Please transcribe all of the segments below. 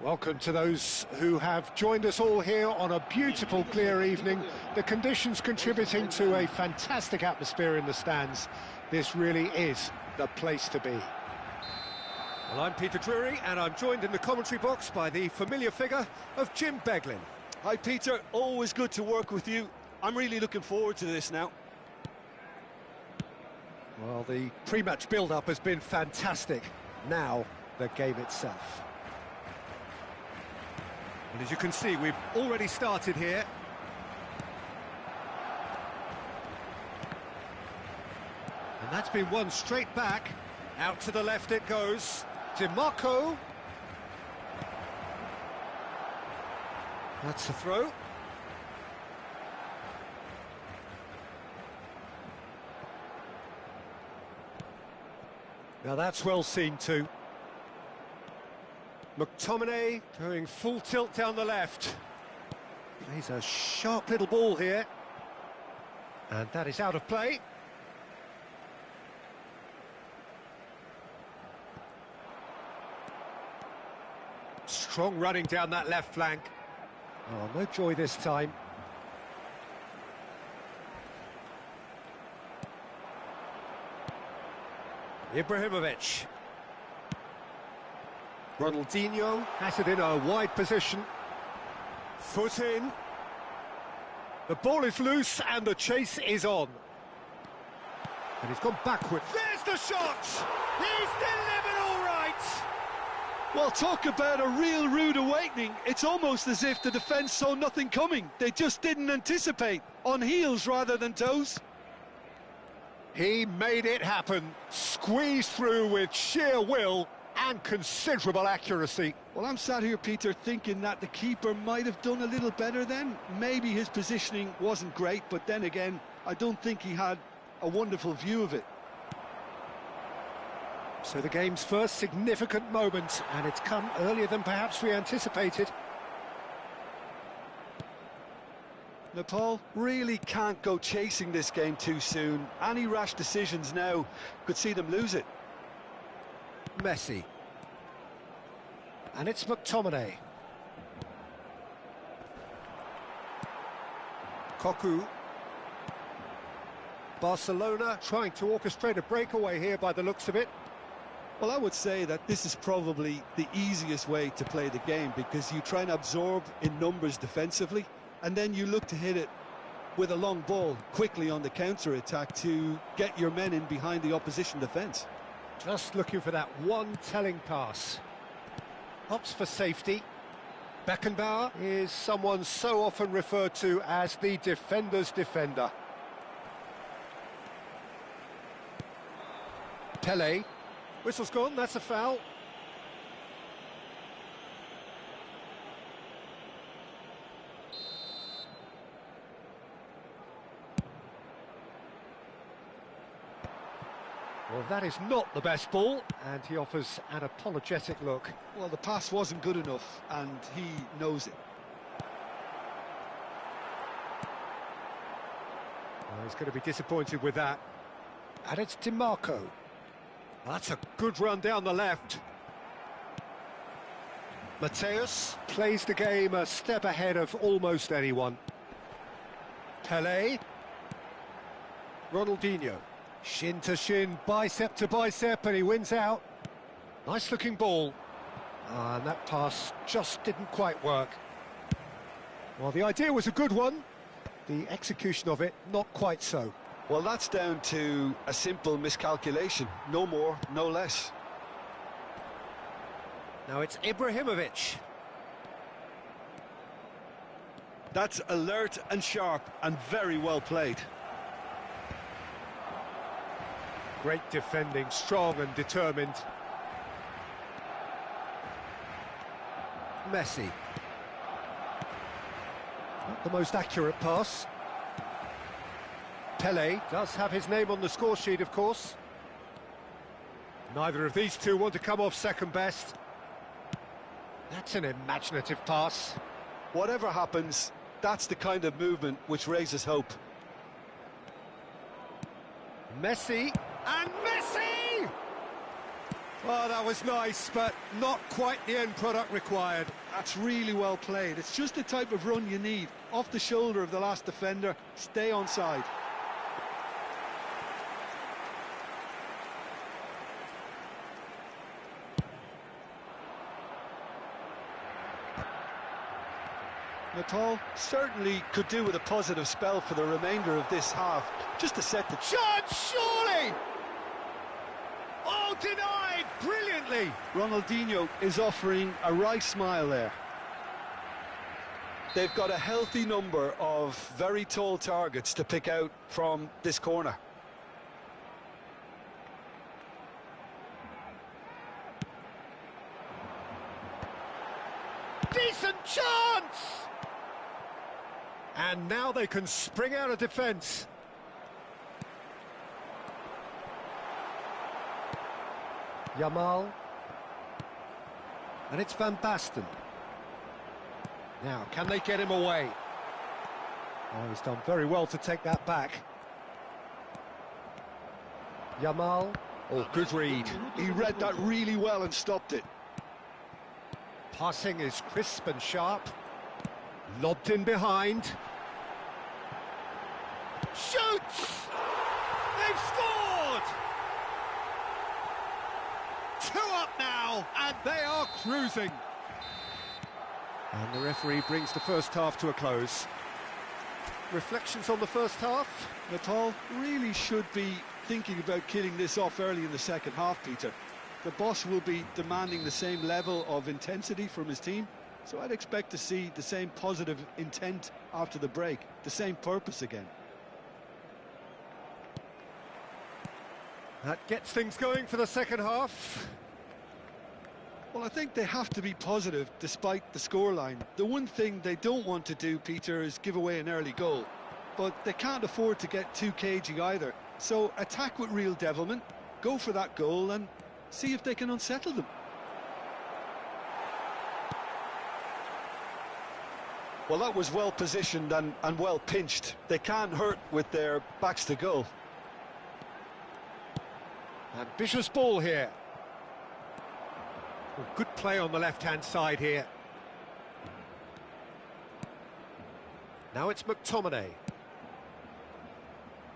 Welcome to those who have joined us all here on a beautiful, clear evening. The conditions contributing to a fantastic atmosphere in the stands. This really is the place to be. Well, I'm Peter Drury, and I'm joined in the commentary box by the familiar figure of Jim Beglin. Hi Peter, always good to work with you. I'm really looking forward to this now. Well, the pre-match build-up has been fantastic. Now, the game itself. And as you can see, we've already started here. And that's been won straight back. Out to the left it goes. DiMarco. That's a throw. Now that's well seen too. McTominay going full tilt down the left. Plays a sharp little ball here. And that is out of play. Strong running down that left flank. Oh, no joy this time. Ibrahimovic. Ronaldinho has it in a wide position. Foot in. The ball is loose and the chase is on. And he's gone backward. There's the shot! He's delivered all right! Well, talk about a real rude awakening. It's almost as if the defence saw nothing coming. They just didn't anticipate. On heels rather than toes. He made it happen. Squeezed through with sheer will and considerable accuracy. Well, I'm sat here, Peter, thinking that the keeper might have done a little better then. Maybe his positioning wasn't great, but then again, I don't think he had a wonderful view of it. So the game's first significant moment, and it's come earlier than perhaps we anticipated. Nepal really can't go chasing this game too soon. Any rash decisions now could see them lose it. Messi. And it's McTominay. Cocu. Barcelona trying to orchestrate a breakaway here by the looks of it. Well, I would say that this is probably the easiest way to play the game, because you try and absorb in numbers defensively, and then you look to hit it with a long ball quickly on the counter-attack to get your men in behind the opposition defence. Just looking for that one telling pass. Opts for safety. Beckenbauer is someone so often referred to as the defender's defender. Pele. Whistle's gone, that's a foul. Well, that is not the best ball, and he offers an apologetic look. Well, the pass wasn't good enough, and he knows it. Well, he's going to be disappointed with that. And it's DiMarco. That's a good run down the left. Mateus plays the game a step ahead of almost anyone. Pele. Ronaldinho. Shin to shin, bicep to bicep, and he wins out. Nice looking ball. And that pass just didn't quite work. Well, the idea was a good one. The execution of it, not quite so. Well, that's down to a simple miscalculation. No more, no less. Now it's Ibrahimovic. That's alert and sharp and very well played. Great defending, strong and determined. Messi. Not the most accurate pass. Pele does have his name on the score sheet, of course. Neither of these two want to come off second best. That's an imaginative pass. Whatever happens, that's the kind of movement which raises hope. Messi, and Messi! Well, that was nice, but not quite the end product required. That's really well played. It's just the type of run you need. Off the shoulder of the last defender, stay onside. Nepal certainly could do with a positive spell for the remainder of this half, just to set the... Chance, surely! Oh, denied brilliantly! Ronaldinho is offering a wry smile there. They've got a healthy number of very tall targets to pick out from this corner. Decent chance! And now they can spring out of defence. Yamal. And it's Van Basten. Now, can they get him away? Oh, he's done very well to take that back. Yamal. Oh, good read. He read that really well and stopped it. Passing is crisp and sharp. Lobbed in behind. Shoots! They've scored! 2 up now, and they are cruising. And the referee brings the first half to a close. Reflections on the first half? Nepal really should be thinking about killing this off early in the second half, Peter. The boss will be demanding the same level of intensity from his team, so I'd expect to see the same positive intent after the break, the same purpose again. That gets things going for the second half. Well, I think they have to be positive despite the scoreline. The one thing they don't want to do, Peter, is give away an early goal. But they can't afford to get too cagey either. So attack with real devilment, go for that goal and see if they can unsettle them. Well, that was well positioned and well pinched. They can't hurt with their backs to goal. Ambitious ball here. Well, good play on the left-hand side here. Now it's McTominay.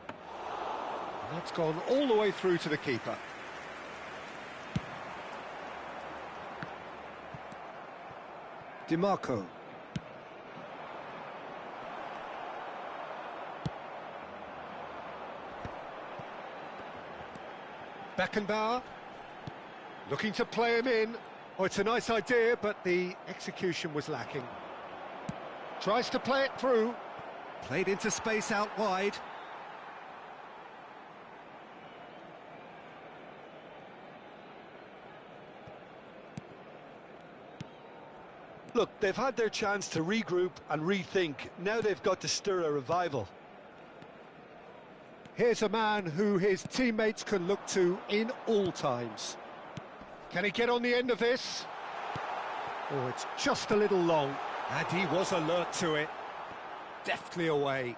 And that's gone all the way through to the keeper. DiMarco. Beckenbauer, looking to play him in. Oh, it's a nice idea, but the execution was lacking. Tries to play it through. Played into space out wide. Look, they've had their chance to regroup and rethink. Now they've got to stir a revival. Here's a man who his teammates can look to in all times. Can he get on the end of this? Oh, it's just a little long, and he was alert to it. Deftly away.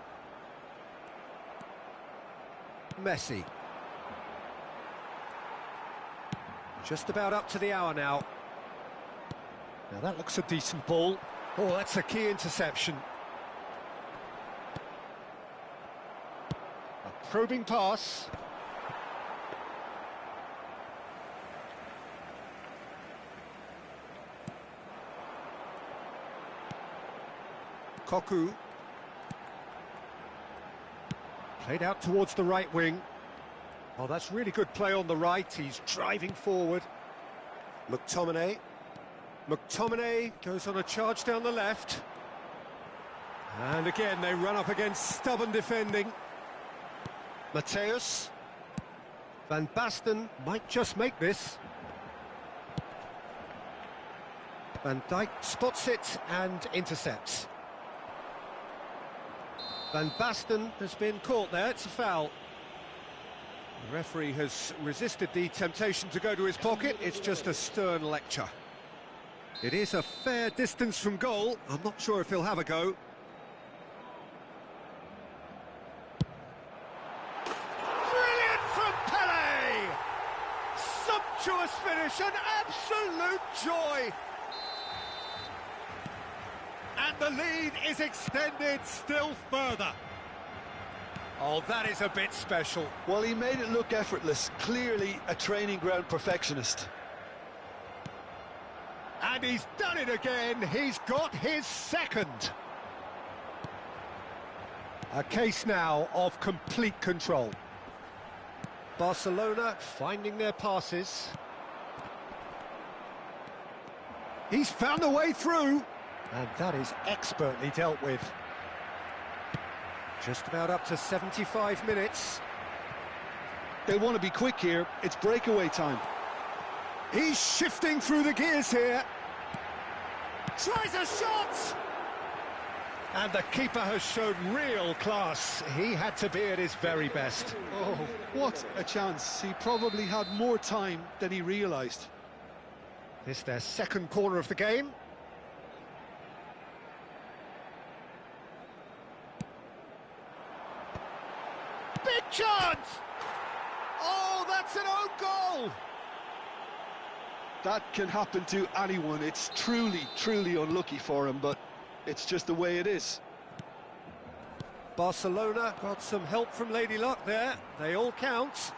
Messi. Just about up to the hour now. Now that looks a decent ball. Oh, that's a key interception. Probing pass. Koku. Played out towards the right wing. Oh, that's really good play on the right. He's driving forward. McTominay. McTominay goes on a charge down the left. And again, they run up against stubborn defending. Mateus. Van Basten might just make this. Van Dijk spots it and intercepts. Van Basten has been caught there, it's a foul. The referee has resisted the temptation to go to his pocket, it's just a stern lecture. It is a fair distance from goal, I'm not sure if he'll have a go. Sumptuous finish finish, an absolute joy! And the lead is extended still further. Oh, that is a bit special. Well, he made it look effortless. Clearly a training ground perfectionist. And he's done it again. He's got his second. A case now of complete control. Barcelona finding their passes. He's found a way through. And that is expertly dealt with. Just about up to 75 minutes. They want to be quick here. It's breakaway time. He's shifting through the gears here. Tries a shot! And the keeper has shown real class. He had to be at his very best. Oh, what a chance. He probably had more time than he realised. This their second corner of the game. Big chance! Oh, that's an own goal! That can happen to anyone. It's truly, truly unlucky for him, but it's just the way it is. Barcelona got some help from Lady Luck there. They all count.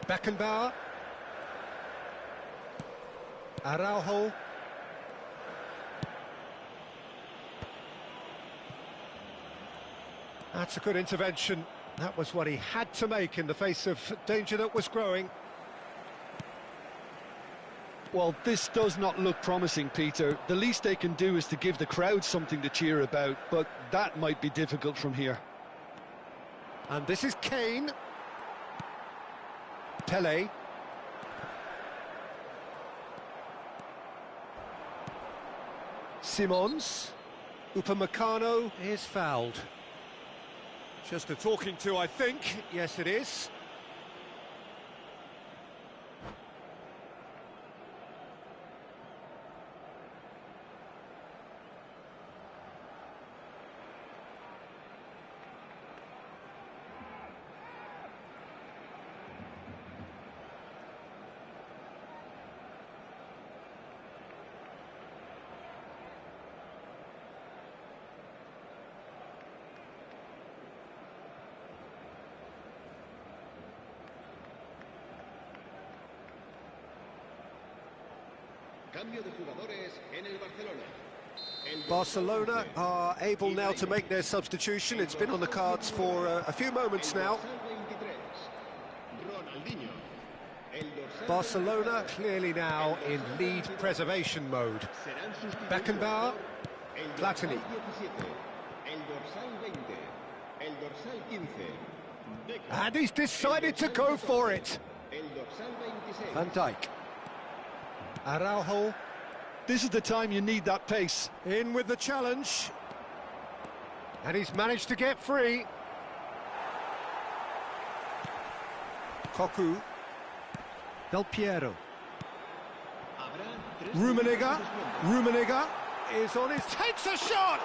Beckenbauer. Araujo. That's a good intervention. That was what he had to make in the face of danger that was growing. Well, this does not look promising, Peter. The least they can do is to give the crowd something to cheer about, but that might be difficult from here. And this is Kane. Pele. Simons. Upamecano is fouled. Just a talking to, I think. Yes, it is. Barcelona are able now to make their substitution. It's been on the cards for a few moments now. Barcelona clearly now in lead preservation mode. Beckenbauer, Platini. And he's decided to go for it. Van Dijk. Araujo. This is the time you need that pace. In with the challenge. And he's managed to get free. Cocu. Del Piero. Rummenigge is on his... Takes a shot!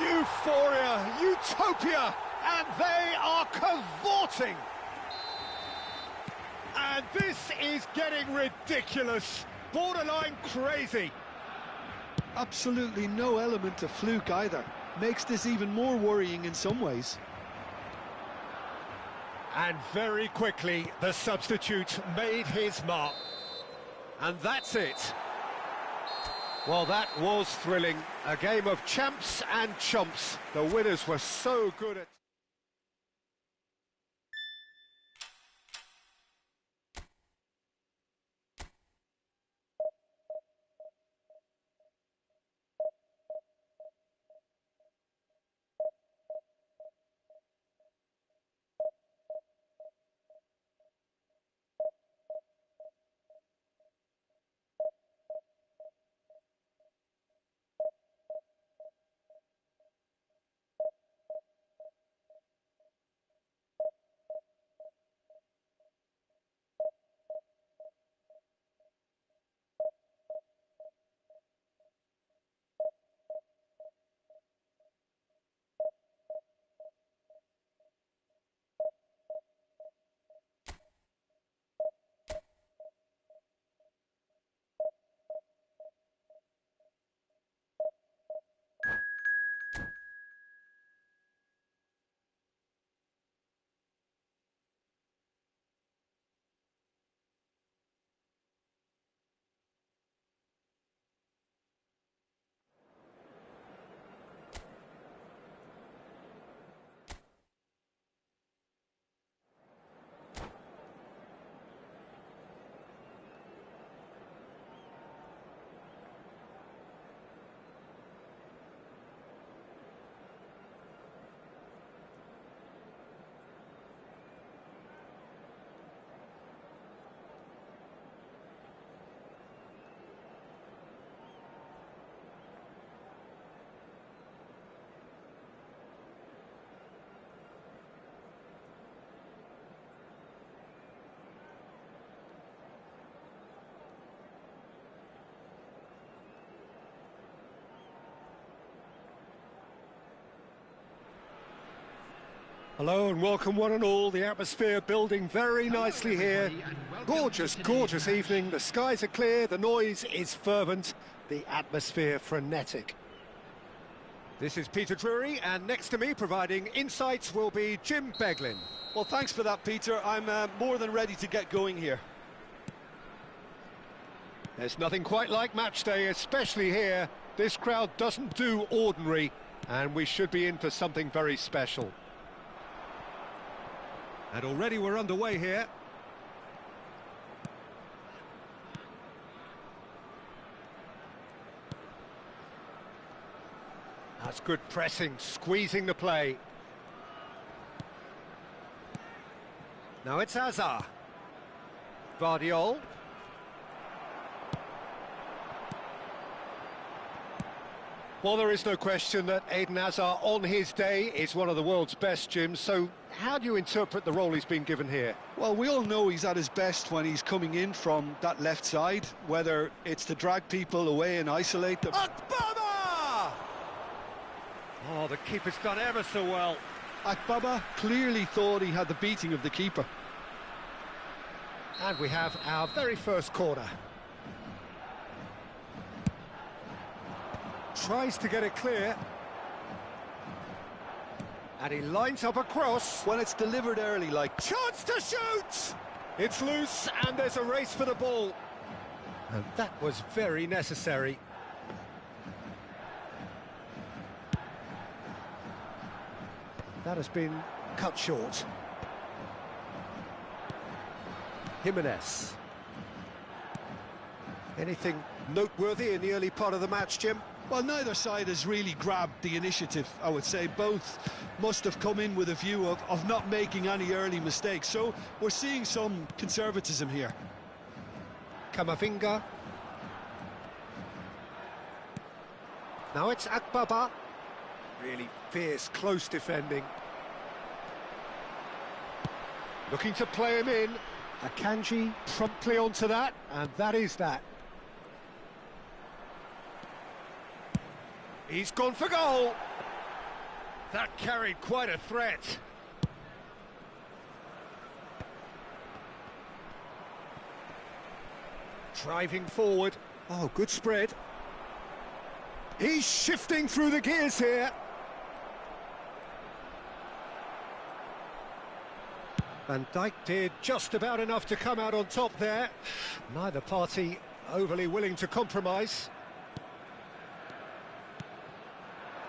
Euphoria, utopia, and they are cavorting. And this is getting ridiculous. Borderline crazy. Absolutely no element of fluke either. Makes this even more worrying in some ways. And very quickly, the substitute made his mark. And that's it. Well, that was thrilling. A game of champs and chumps. The winners were so good at... Hello and welcome one and all. The atmosphere building very nicely here. Gorgeous, gorgeous evening. The skies are clear, the noise is fervent, the atmosphere frenetic. This is Peter Drury, and next to me providing insights will be Jim Beglin. Well, thanks for that, Peter. I'm more than ready to get going here. There's nothing quite like match day, especially here. This crowd doesn't do ordinary, and we should be in for something very special. And already we're underway here. That's good pressing, squeezing the play. Now it's Hazard. Vardiol. Well, there is no question that Eden Hazard on his day is one of the world's best, Jim, so how do you interpret the role he's been given here? Well, we all know he's at his best when he's coming in from that left side, whether it's to drag people away and isolate them. Akbaba! Oh, the keeper's done ever so well. Akbaba clearly thought he had the beating of the keeper. And we have our very first corner. Tries to get it clear. And he lines up a cross. When it's delivered early, like... Chance to shoot! It's loose, and there's a race for the ball. And that was very necessary. That has been cut short. Jimenez. Anything noteworthy in the early part of the match, Jim? Well, neither side has really grabbed the initiative, I would say. Both must have come in with a view of not making any early mistakes. So we're seeing some conservatism here. Camavinga. Now it's Akbaba. Really fierce, close defending. Looking to play him in. Akanji promptly onto that, and that is that. He's gone for goal. That carried quite a threat. Driving forward. Oh, good spread. He's shifting through the gears here. Van Dijk did just about enough to come out on top there. Neither party overly willing to compromise.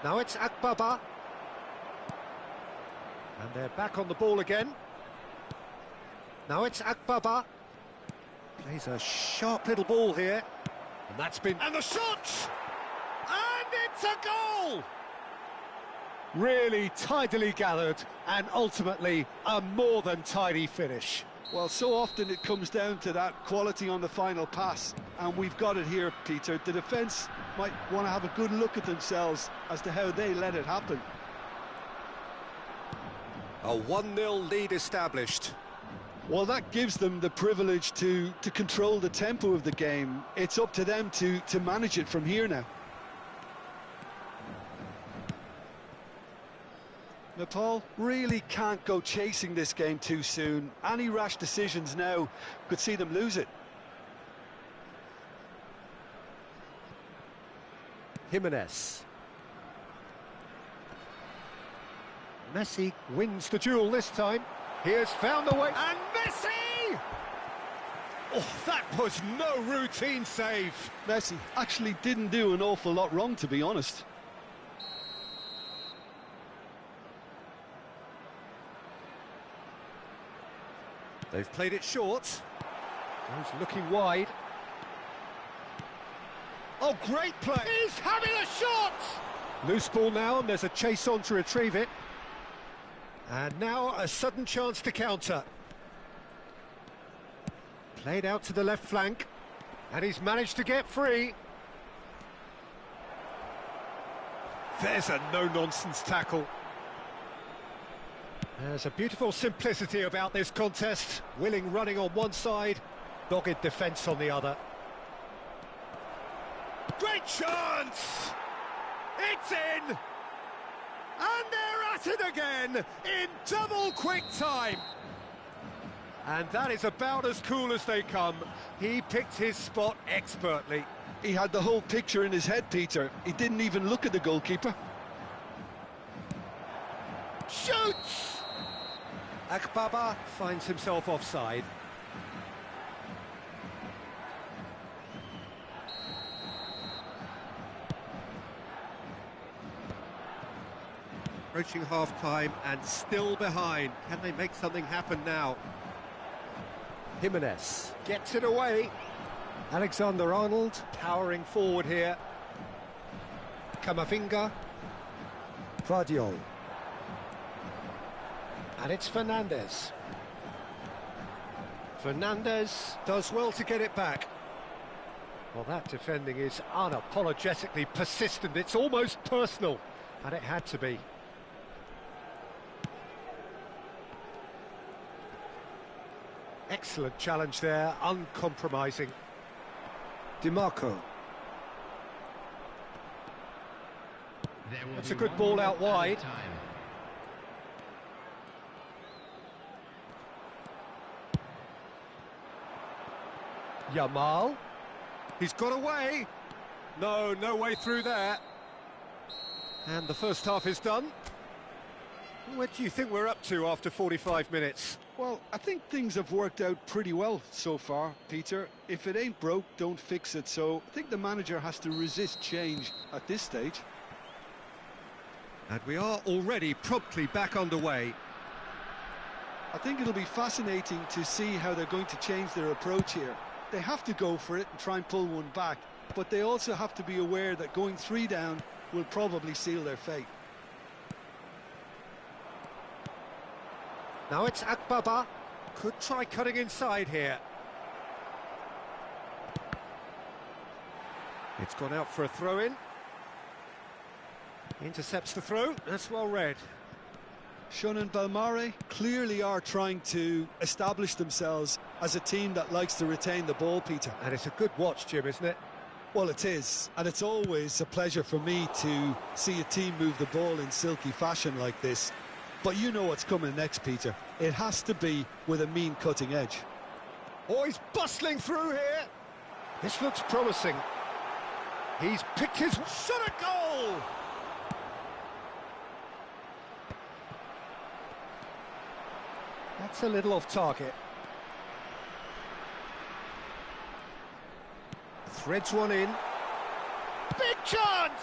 Now it's Akbaba. And they're back on the ball again. Now it's Akbaba. Plays a sharp little ball here. And that's been... And the shot! And it's a goal! Really tidily gathered, and ultimately a more than tidy finish. Well, so often it comes down to that quality on the final pass, and we've got it here, Peter. The defence might want to have a good look at themselves as to how they let it happen. A 1-0 lead established. Well, that gives them the privilege to control the tempo of the game. It's up to them to manage it from here now. Nepal really can't go chasing this game too soon. Any rash decisions now could see them lose it. Jimenez. Messi wins the duel this time. He has found the way. And Messi! Oh, that was no routine save. Messi actually didn't do an awful lot wrong, to be honest. They've played it short. Goes looking wide. Oh, great play! He's having a shot! Loose ball now, and there's a chase on to retrieve it. And now a sudden chance to counter. Played out to the left flank. And he's managed to get free. There's a no-nonsense tackle. There's a beautiful simplicity about this contest. Willing running on one side, dogged defence on the other. Great chance! It's in! And they're At it again in double quick time. And that is about as cool as they come. He picked his spot expertly. He had the whole picture in his head, Peter. He didn't even look at the goalkeeper. Shoots! Akbaba finds himself offside. Approaching half-time and still behind. Can they make something happen now? Jimenez gets it away. Alexander-Arnold powering forward here. Camavinga. Vardiol. And it's Fernandez. Fernandez does well to get it back. Well, that defending is unapologetically persistent. It's almost personal, and it had to be. Excellent challenge there, uncompromising. DiMarco. That's a good ball out wide. Yamal. He's got away. No way through there. And the first half is done. What do you think we're up to after 45 minutes? Well, I think things have worked out pretty well so far, Peter. If it ain't broke, don't fix it. So I think the manager has to resist change at this stage. And we are already promptly back underway. I think it'll be fascinating to see how they're going to change their approach here. They have to go for it and try and pull one back, but they also have to be aware that going 3 down will probably seal their fate. Now it's Akbaba. Could try cutting inside here. It's gone out for a throw-in. Intercepts the throw. That's well read. Shun and Belmare clearly are trying to establish themselves as a team that likes to retain the ball, Peter. And it's a good watch, Jim, isn't it? Well, it is, and it's always a pleasure for me to see a team move the ball in silky fashion like this. But you know what's coming next, Peter. It has to be with a mean cutting edge. Oh, he's bustling through here. This looks promising. He's picked his shot at goal. That's a little off target. Threads one in. Big chance!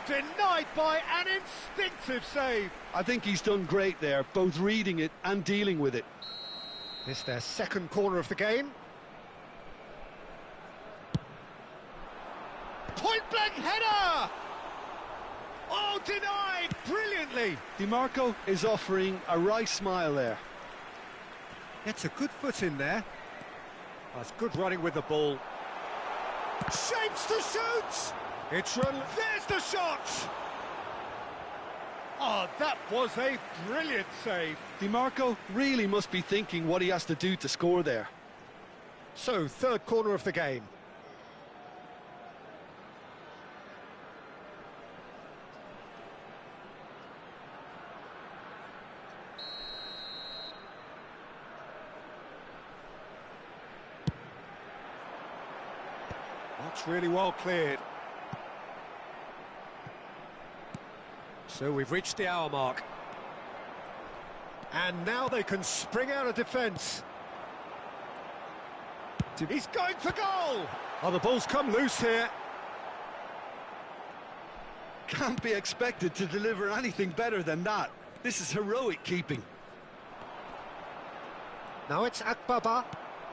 Denied by an instinctive save. I think he's done great there, both reading it and dealing with it. This their second corner of the game. Point-blank header! Oh, denied brilliantly. DiMarco is offering a wry smile there. Gets a good foot in there. That's good running with the ball. Shapes to shoot! It's run. There's the shot! Oh, that was a brilliant save. DiMarco really must be thinking what he has to do to score there. So, third corner of the game. That's really well cleared. So we've reached the hour mark. And now they can spring out of defence. He's going for goal! Oh, the ball's come loose here. Can't be expected to deliver anything better than that. This is heroic keeping. Now it's Akbaba.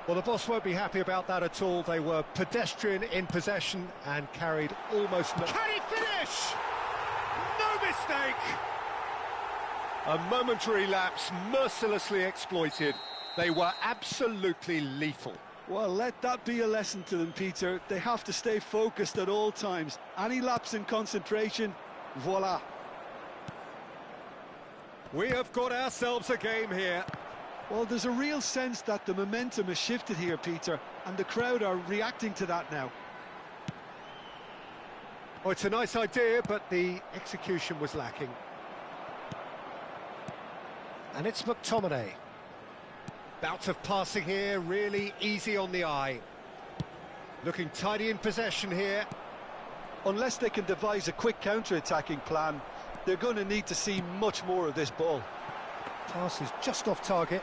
Well, the boss won't be happy about that at all. They were pedestrian in possession and carried almost no... Can he finish? No mistake! A momentary lapse mercilessly exploited. They were absolutely lethal. Well, let that be a lesson to them, Peter. They have to stay focused at all times. Any lapse in concentration, voila. We have got ourselves a game here. Well, there's a real sense that the momentum has shifted here, Peter, and the crowd are reacting to that now. Oh, it's a nice idea, but the execution was lacking. And it's McTominay. Bout of passing here, really easy on the eye. Looking tidy in possession here. Unless they can devise a quick counter-attacking plan, they're going to need to see much more of this ball. Pass is just off target.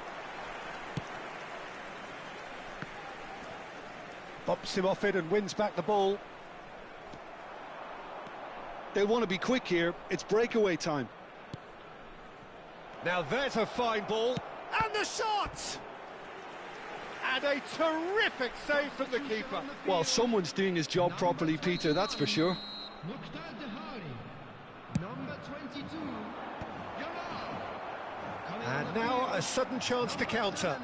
Bumps him off it and wins back the ball. They'll want to be quick here. It's breakaway time. Now there's a fine ball. And the shot! And a terrific save from the keeper. Well, someone's doing his job properly, Peter, that's for sure. And now a sudden chance to counter.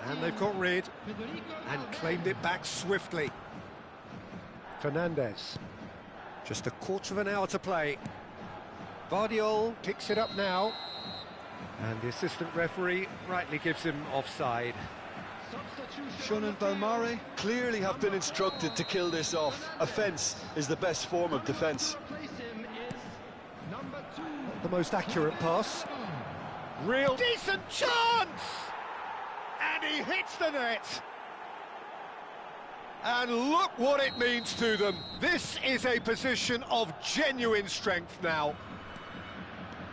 And they've got rid and claimed it back swiftly. Fernandez. Just a quarter of an hour to play. Vardiol picks it up now. And the assistant referee rightly gives him offside. Shun and Balmare clearly have been instructed to kill this off. Offence is the best form of defence. The most accurate pass. Real decent chance! And he hits the net. And look what it means to them. This is a position of genuine strength now.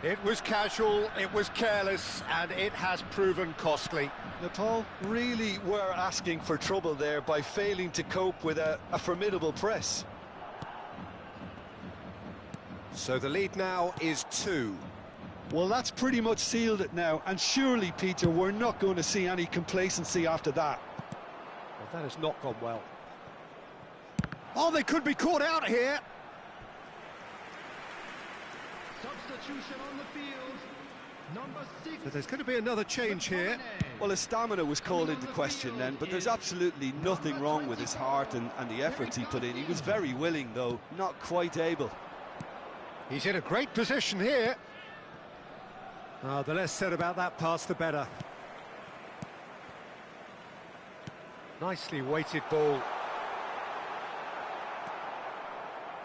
It was casual, it was careless, and it has proven costly. Nepal really were asking for trouble there by failing to cope with a formidable press. So the lead now is 2. Well, that's pretty much sealed it now, and surely, Peter, we're not going to see any complacency after that. Well, that has not gone well. Oh, they could be caught out here. Substitution on the field. Number 6. So there's going to be another change here. Well, his stamina was called into question then, but there's absolutely nothing wrong with his heart and the efforts he put in. He was very willing, though, not quite able. He's in a great position here. Oh, the less said about that pass, the better. Nicely weighted ball.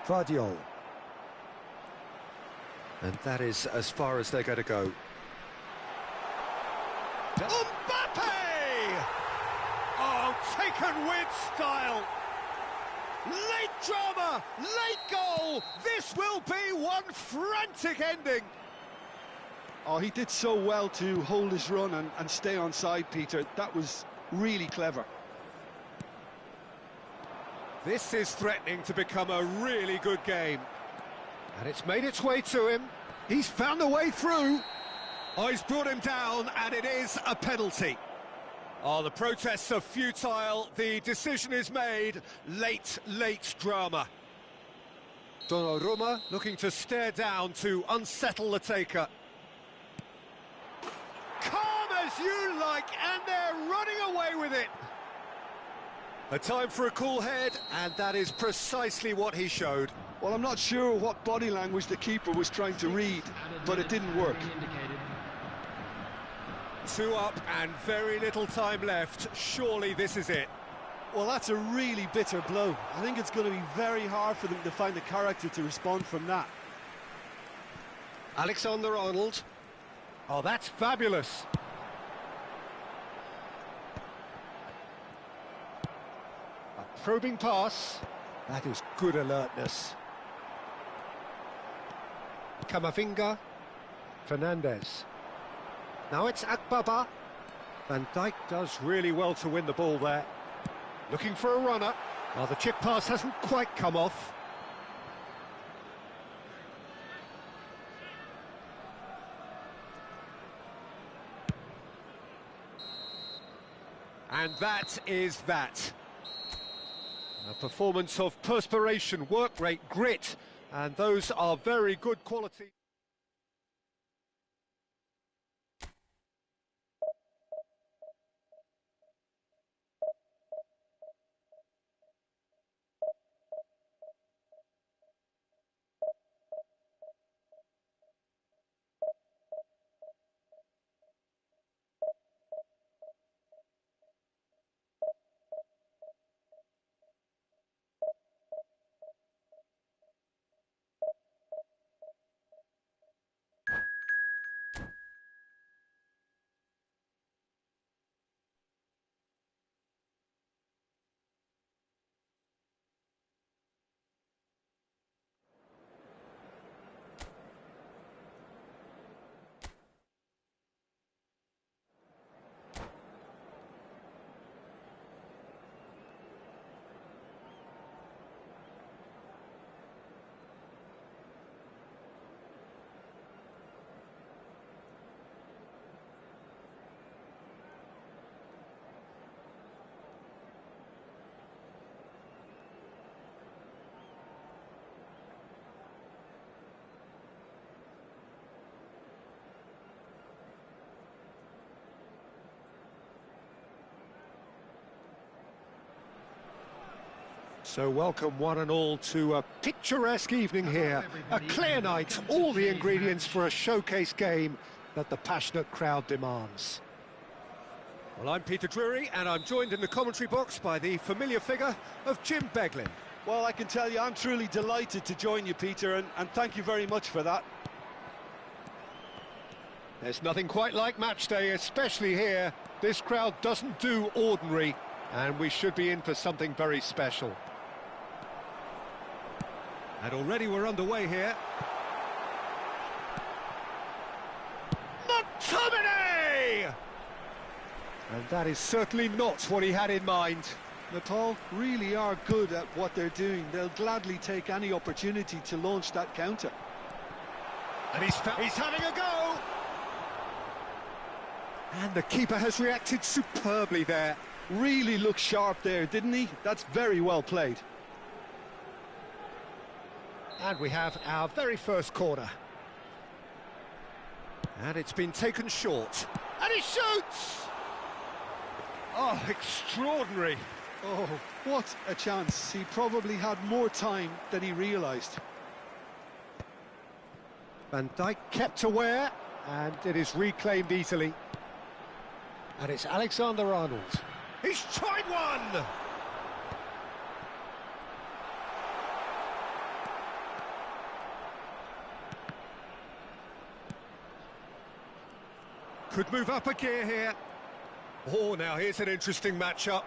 Vardiol. And that is as far as they're going to go. Mbappe! Oh, taken with style. Late drama, late goal. This will be one frantic ending. Oh, he did so well to hold his run and stay on side, Peter. That was really clever. This is threatening to become a really good game. And it's made its way to him. He's found a way through. Oh, he's brought him down, and it is a penalty. Oh, the protests are futile. The decision is made. Late drama. Donnarumma looking to stare down to unsettle the taker. Calm as you like, and they're running away with it. A time for a cool head, and that is precisely what he showed. Well, I'm not sure what body language the keeper was trying to read, but it didn't work. 2 up and very little time left. Surely this is it. Well, that's a really bitter blow. I think it's going to be very hard for them to find the character to respond from that. Alexander-Arnold. Oh, that's fabulous. A probing pass. That is good alertness. Camavinga. Fernandez. Now it's Akbaba. Van Dijk does really well to win the ball there. Looking for a runner. Well, the chip pass hasn't quite come off. And that is that. A performance of perspiration, work rate, grit, and those are very good quality. So welcome one and all to a picturesque evening here. A clear night, all the ingredients for a showcase game that the passionate crowd demands. Well, I'm Peter Drury, and I'm joined in the commentary box by the familiar figure of Jim Beglin. Well, I can tell you, I'm truly delighted to join you, Peter, and thank you very much for that. There's nothing quite like match day, especially here. This crowd doesn't do ordinary, and we should be in for something very special. And already we're underway here. McTominay! And that is certainly not what he had in mind. Nepal really are good at what they're doing. They'll gladly take any opportunity to launch that counter. And he's having a go! And the keeper has reacted superbly there. Really looked sharp there, didn't he? That's very well played. And we have our very first corner. And it's been taken short. And he shoots! Oh, extraordinary. Oh, what a chance. He probably had more time than he realised. Van Dijk kept aware, and it is reclaimed easily. And it's Alexander-Arnold. He's tried one! Could move up a gear here. Oh, now here's an interesting matchup.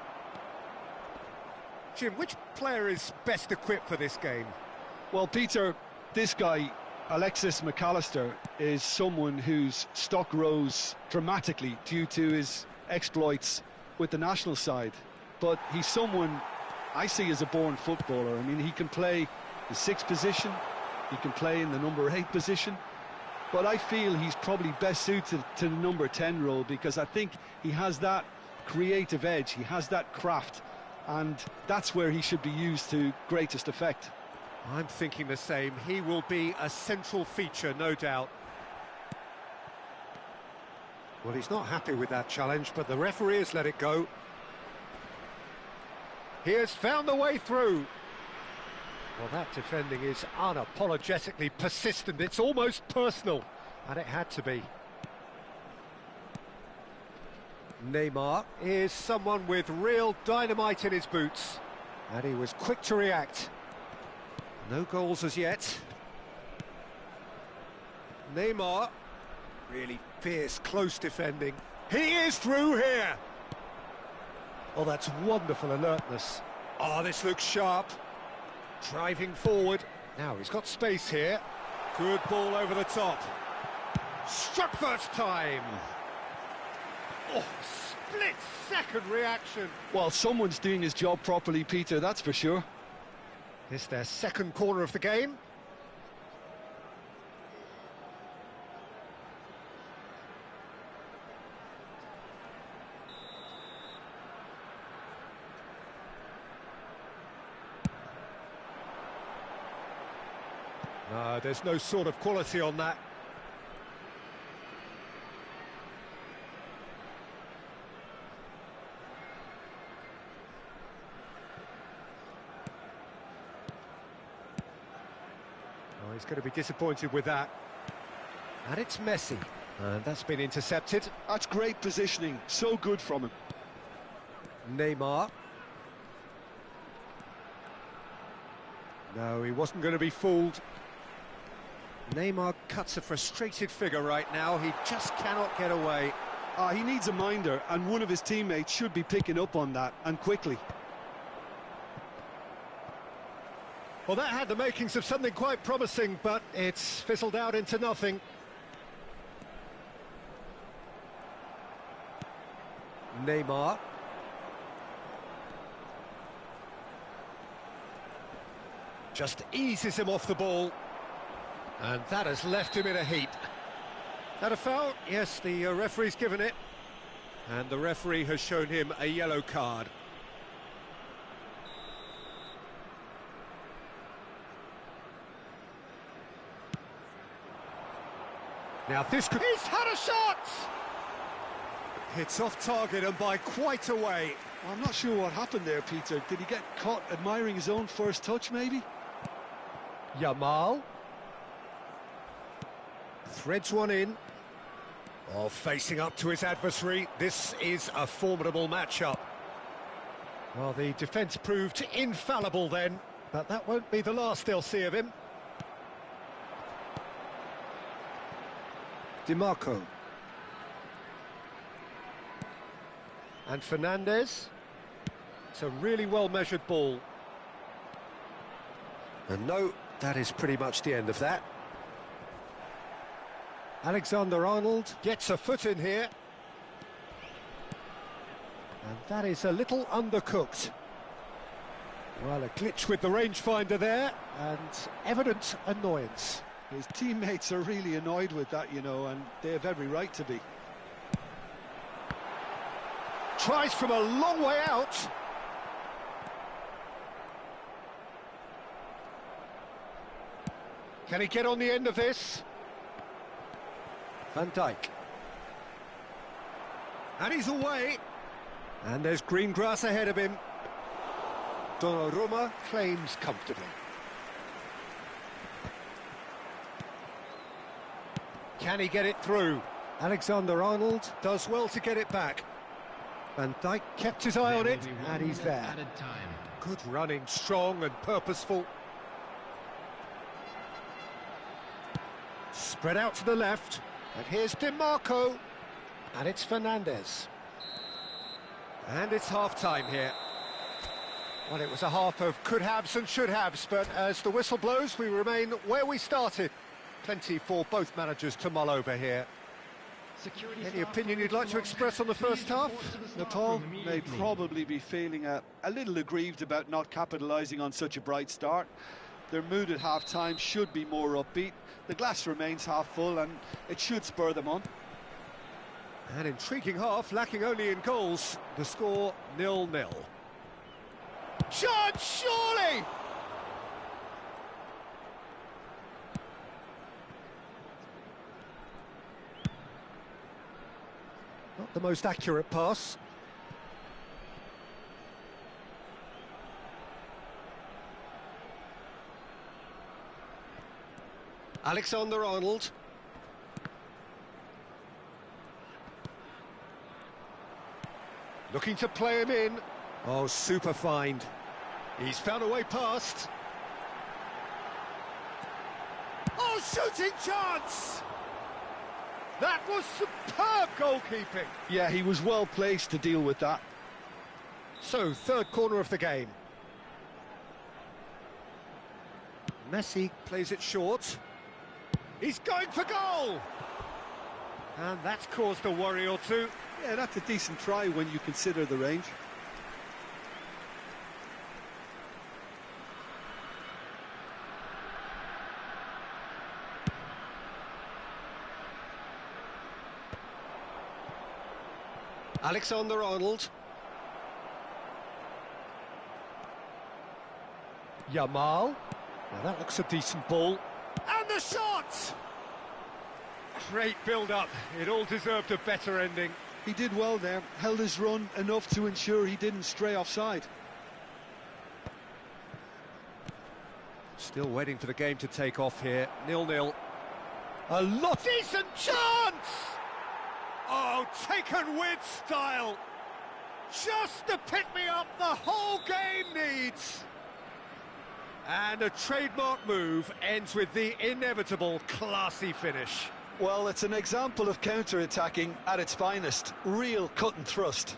Jim, which player is best equipped for this game? Well, Peter, this guy, Alexis McAllister, is someone whose stock rose dramatically due to his exploits with the national side. But he's someone I see as a born footballer. I mean, he can play the 6th position, he can play in the number 8 position. But I feel he's probably best suited to the number 10 role because I think he has that creative edge, he has that craft, and that's where he should be used to greatest effect. I'm thinking the same. He will be a central feature, no doubt. Well, he's not happy with that challenge, but the referee has let it go. He has found the way through. Well, that defending is unapologetically persistent. It's almost personal, and it had to be. Neymar is someone with real dynamite in his boots, and he was quick to react. No goals as yet. Neymar, really fierce, close defending. He is through here! Oh, that's wonderful alertness. Oh, this looks sharp. Driving forward. Now he's got space here. Good ball over the top. Struck first time. Oh, split-second reaction. Well, someone's doing his job properly, Peter, that's for sure. It's their second corner of the game. No, there's no sort of quality on that. Oh, he's going to be disappointed with that. And it's Messi. And that's been intercepted. That's great positioning, so good from him. Neymar. No, he wasn't going to be fooled. Neymar cuts a frustrated figure right now. He just cannot get away. He needs a minder, and one of his teammates should be picking up on that, and quickly. Well, that had the makings of something quite promising, but it's fizzled out into nothing. Neymar. Just eases him off the ball. And that has left him in a heap. That a foul? Yes, the referee's given it. And the referee has shown him a yellow card. Now this could... He's had a shot! It's off target and by quite a way. I'm not sure what happened there, Peter. Did he get caught admiring his own first touch, maybe? Yamal. Threads one in. Oh, facing up to his adversary. This is a formidable matchup. Well, the defence proved infallible then, but that won't be the last they'll see of him. DiMarco. And Fernandes. It's a really well-measured ball. And no, that is pretty much the end of that. Alexander-Arnold gets a foot in here. And that is a little undercooked. Well, a glitch with the rangefinder there, and evident annoyance. His teammates are really annoyed with that, you know, and they have every right to be. Tries from a long way out. Can he get on the end of this? Van Dijk. And he's away. And there's green grass ahead of him. Donnarumma claims comfortably. Can he get it through? Alexander-Arnold does well to get it back. Van Dijk kept his eye on it, and he's there. Good running, strong and purposeful. Spread out to the left, and here's DiMarco, and it's Fernandes. And it's half-time here. Well, it was a half of could-haves and should-haves, but as the whistle blows, we remain where we started. Plenty for both managers to mull over here. Any opinion you'd like to express on the first half? Nepal may probably be feeling a little aggrieved about not capitalising on such a bright start. Their mood at half-time should be more upbeat. The glass remains half full, and it should spur them on. An intriguing half, lacking only in goals. The score 0-0. Chance, surely! Not the most accurate pass. Alexander-Arnold. Looking to play him in. Oh, super find. He's found a way past. Oh, shooting chance! That was superb goalkeeping. Yeah, he was well placed to deal with that. So, third corner of the game. Messi plays it short. He's going for goal! And that's caused a worry or two. Yeah, that's a decent try when you consider the range. Alexander-Arnold. Yamal. Now that looks a decent ball. And the shot! Great build-up. It all deserved a better ending. He did well there, held his run enough to ensure he didn't stray offside. Still waiting for the game to take off here. 0-0. A lot. Decent chance! Oh, taken with style. Just to pick me up the whole game needs. And a trademark move ends with the inevitable classy finish. Well, it's an example of counter-attacking at its finest. Real cut and thrust.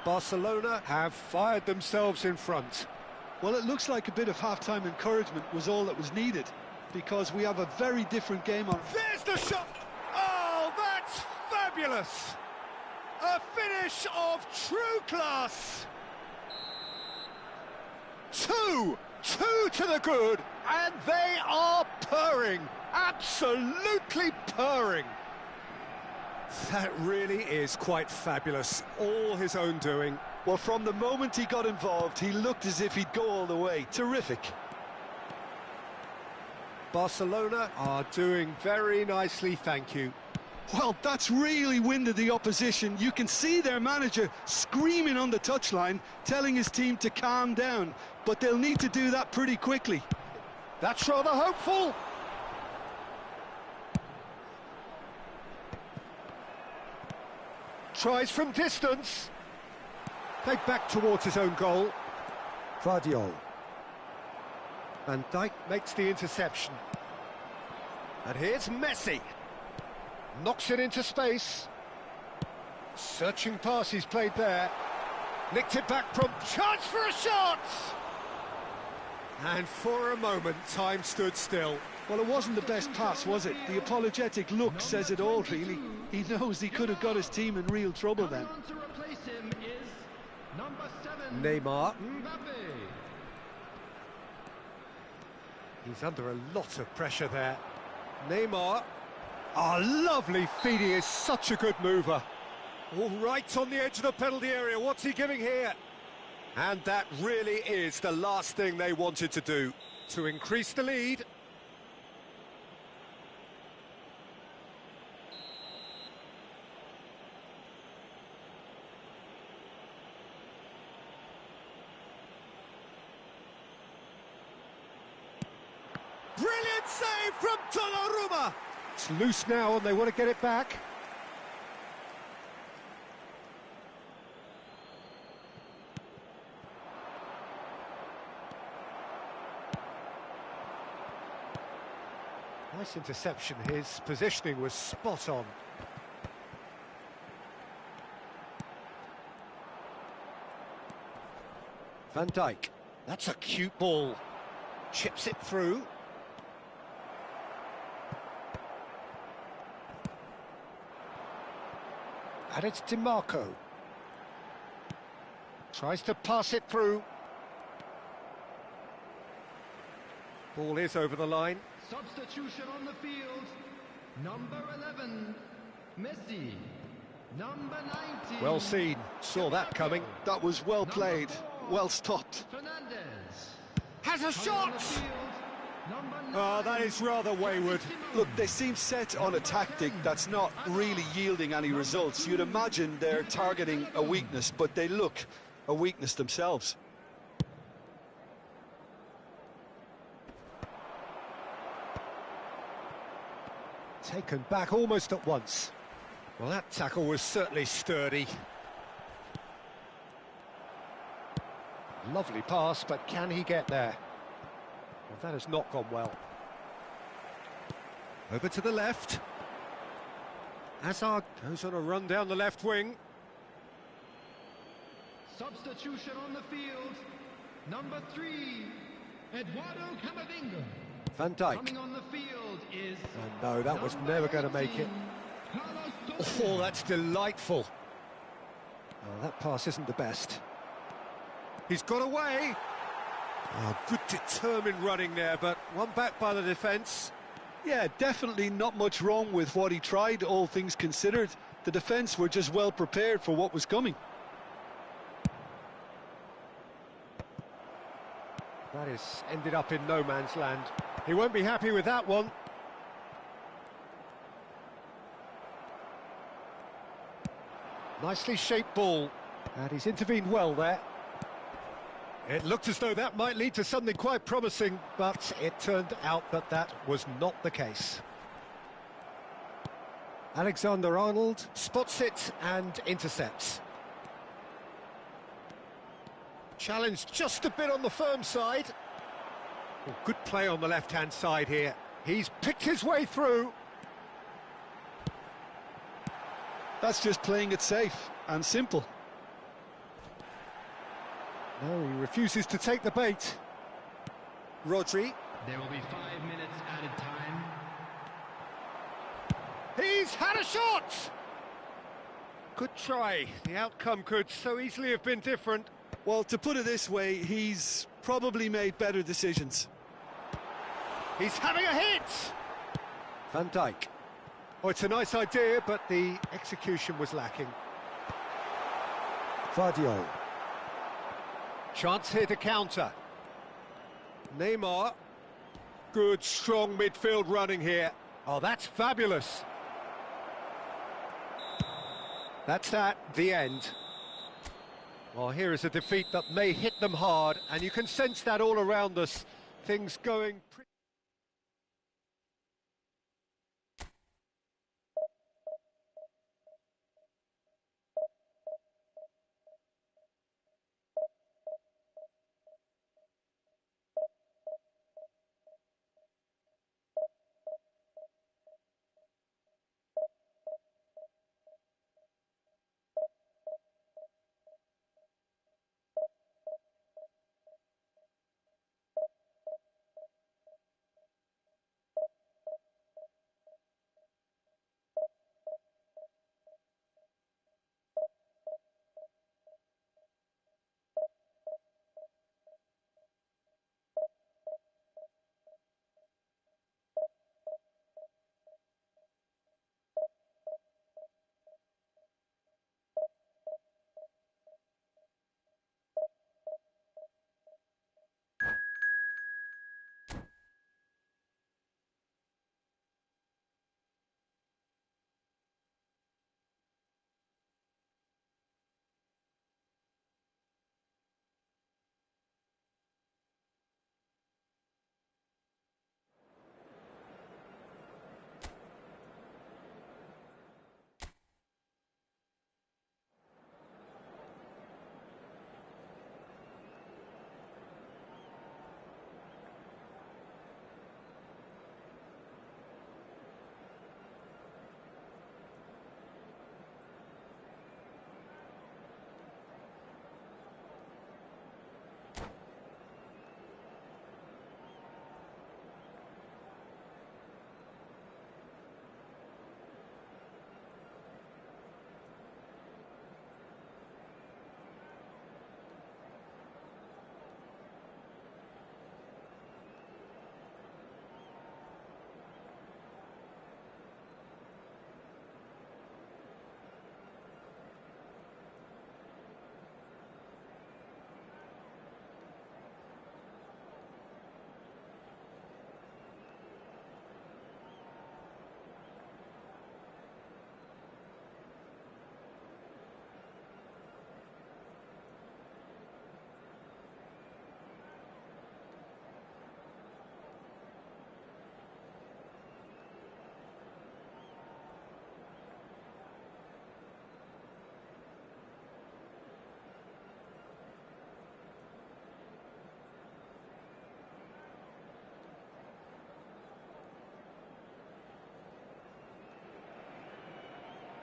Barcelona have fired themselves in front. Well, it looks like a bit of half-time encouragement was all that was needed, because we have a very different game on. There's the shot! Oh, that's fabulous! A finish of true class! Two to the good, and they are purring, absolutely purring. That really is quite fabulous, all his own doing. Well, from the moment he got involved, he looked as if he'd go all the way. Terrific. Barcelona are doing very nicely, thank you. Well, that's really winded the opposition. You can see their manager screaming on the touchline, telling his team to calm down, but they'll need to do that pretty quickly. That's rather hopeful. Tries from distance. Played back towards his own goal. Vardiol. Van Dijk makes the interception. And here's Messi. Knocks it into space. Searching pass he's played there. Nicked it back from... Chance for a shot! And for a moment, time stood still. Well, it wasn't the best pass, was it? The apologetic look says it all, really. He knows he could have got his team in real trouble then. Coming on to replace him is number 7, Neymar. Mbappe. He's under a lot of pressure there. Neymar. Oh, lovely feed. He is such a good mover. All right on the edge of the penalty area. What's he giving here? And that really is the last thing they wanted to do, to increase the lead. Brilliant save from Donnarumma. It's loose now and they want to get it back. Nice interception. His positioning was spot on. Van Dijk. That's a cute ball. Chips it through. And it's DiMarco. Tries to pass it through. Ball is over the line. Substitution on the field. Number 11, Messi. Number 19. Well seen. Saw that coming. That was well played, well stopped. Fernandez. Has a Coming on the shot! field, number 9. Oh, that is rather wayward. Look, they seem set on a tactic that's not really yielding any results. You'd imagine they're targeting a weakness, but they look a weakness themselves. Taken back almost at once. Well, that tackle was certainly sturdy. Lovely pass, but can he get there? Well, that has not gone well. Over to the left. Hazard goes on a run down the left wing. Substitution on the field. Number 3, Eduardo Camavinga. Van Dijk. Coming on the field is... And no, that was number never going to make 18, it. Carlos Oh, Soler. that's delightful. Oh, that pass isn't the best. He's got away. Oh, good determined running there, but one back by the defence. Yeah, definitely not much wrong with what he tried, all things considered. The defence were just well prepared for what was coming. That is ended up in no man's land. He won't be happy with that one. Nicely shaped ball. And he's intervened well there. It looked as though that might lead to something quite promising, but it turned out that that was not the case. Alexander-Arnold spots it and intercepts. Challenged just a bit on the firm side. Oh, good play on the left-hand side here. He's picked his way through. That's just playing it safe and simple. No, he refuses to take the bait. Rodri. There will be 5 minutes added time. He's had a shot! Good try. The outcome could so easily have been different. Well, to put it this way, he's probably made better decisions. He's having a hit! Van Dijk. Oh, it's a nice idea, but the execution was lacking. Vardiol. Chance here to counter. Neymar. Good, strong midfield running here. Oh, that's fabulous. That's the end. Well, here is a defeat that may hit them hard, and you can sense that all around us. Things going pretty...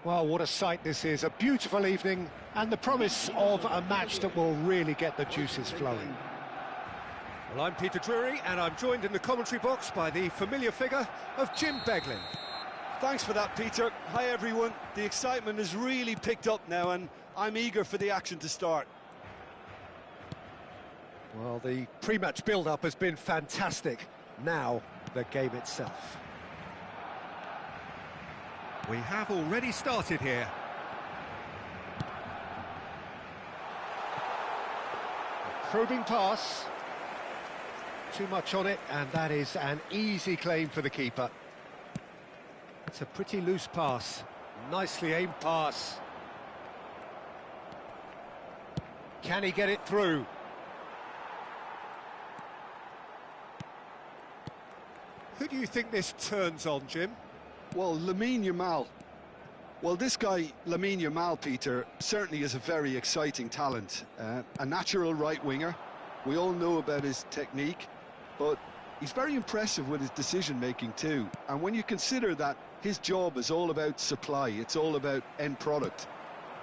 Well, what a sight this is. A beautiful evening and the promise of a match that will really get the juices flowing. Well, I'm Peter Drury, and I'm joined in the commentary box by the familiar figure of Jim Beglin. Thanks for that, Peter. Hi, everyone. The excitement has really picked up now, and I'm eager for the action to start. Well, the pre-match build-up has been fantastic. Now, the game itself. We have already started here. A probing pass. Too much on it, and that is an easy claim for the keeper. It's a pretty loose pass. Nicely aimed pass. Can he get it through? Who do you think this turns on, Jim? Well, Lamine Yamal. Well, this guy, Lamine Yamal, Peter, certainly is a very exciting talent. A natural right winger. We all know about his technique, but he's very impressive with his decision-making too. And when you consider that his job is all about supply, it's all about end product,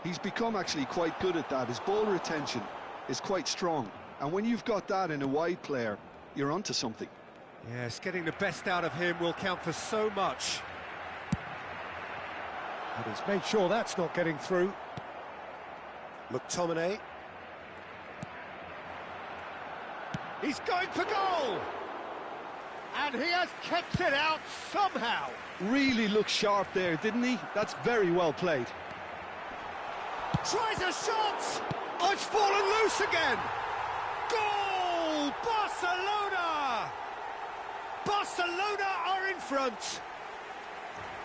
he's become actually quite good at that. His ball retention is quite strong. And when you've got that in a wide player, you're onto something. Yes, getting the best out of him will count for so much. And he's made sure that's not getting through. McTominay. He's going for goal! And he has kept it out somehow. Really looked sharp there, didn't he? That's very well played. Tries a shot! Oh, it's fallen loose again! Goal! Barcelona! Barcelona are in front.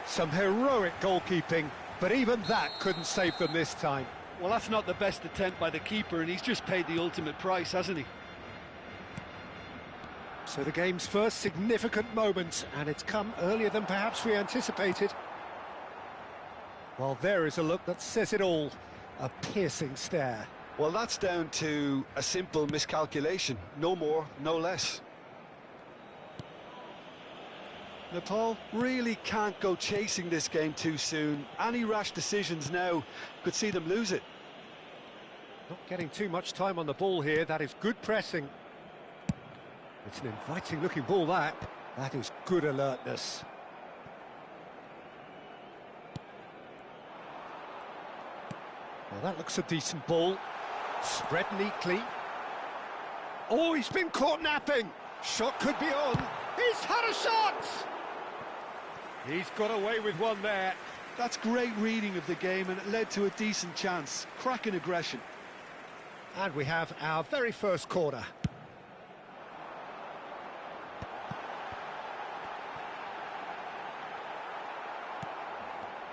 Some heroic goalkeeping, but even that couldn't save them this time. Well, that's not the best attempt by the keeper, and he's just paid the ultimate price, hasn't he? So the game's first significant moment, and it's come earlier than perhaps we anticipated. Well, there is a look that says it all. A piercing stare. Well, that's down to a simple miscalculation. No more, no less. Nepal really can't go chasing this game too soon. Any rash decisions now could see them lose it. Not getting too much time on the ball here. That is good pressing. It's an inviting looking ball, that. That is good alertness. Well, that looks a decent ball. Spread neatly. Oh, he's been caught napping. Shot could be on. He's had a shot! He's got away with one there. That's great reading of the game, and it led to a decent chance. Cracking aggression. And we have our very first corner.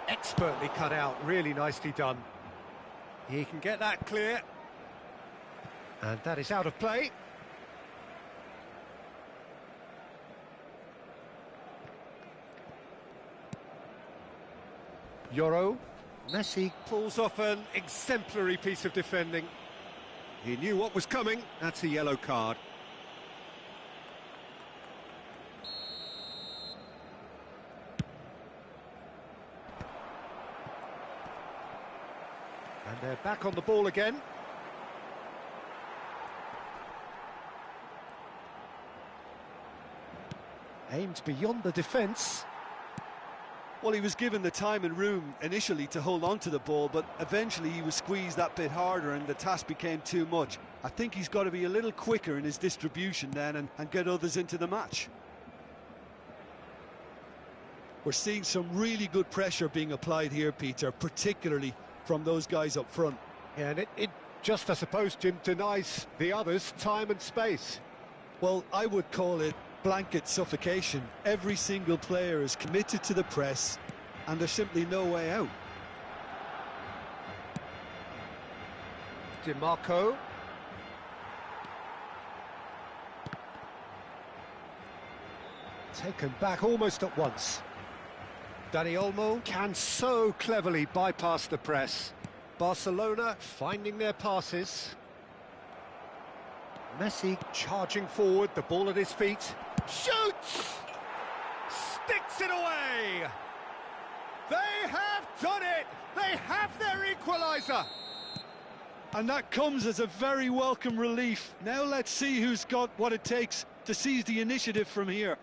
Expertly cut out, really nicely done. He can get that clear. And that is out of play. Euro. Messi pulls off an exemplary piece of defending. He knew what was coming. That's a yellow card. And they're back on the ball again. Aimed beyond the defence. Well, he was given the time and room initially to hold on to the ball, but eventually he was squeezed that bit harder and the task became too much. I think he's got to be a little quicker in his distribution then and get others into the match. We're seeing some really good pressure being applied here, Peter, particularly from those guys up front. Yeah, and it just, I suppose, Jim, denies the others time and space. Well, I would call it blanket suffocation. Every single player is committed to the press, and there's simply no way out. DiMarco. Taken back almost at once. Dani Olmo can so cleverly bypass the press. Barcelona finding their passes. Messi charging forward, the ball at his feet. Shoots! Sticks it away! They have done it! They have their equaliser! And that comes as a very welcome relief. Now let's see who's got what it takes to seize the initiative from here.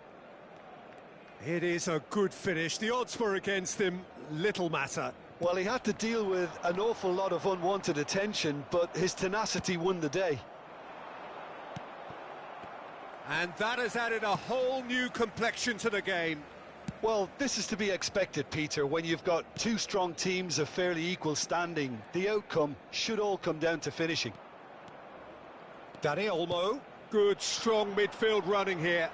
It is a good finish. The odds were against him. Little matter. Well, he had to deal with an awful lot of unwanted attention, but his tenacity won the day. And that has added a whole new complexion to the game. Well, this is to be expected, Peter. When you've got two strong teams of fairly equal standing, the outcome should all come down to finishing. Dani Olmo. Good, strong midfield running here.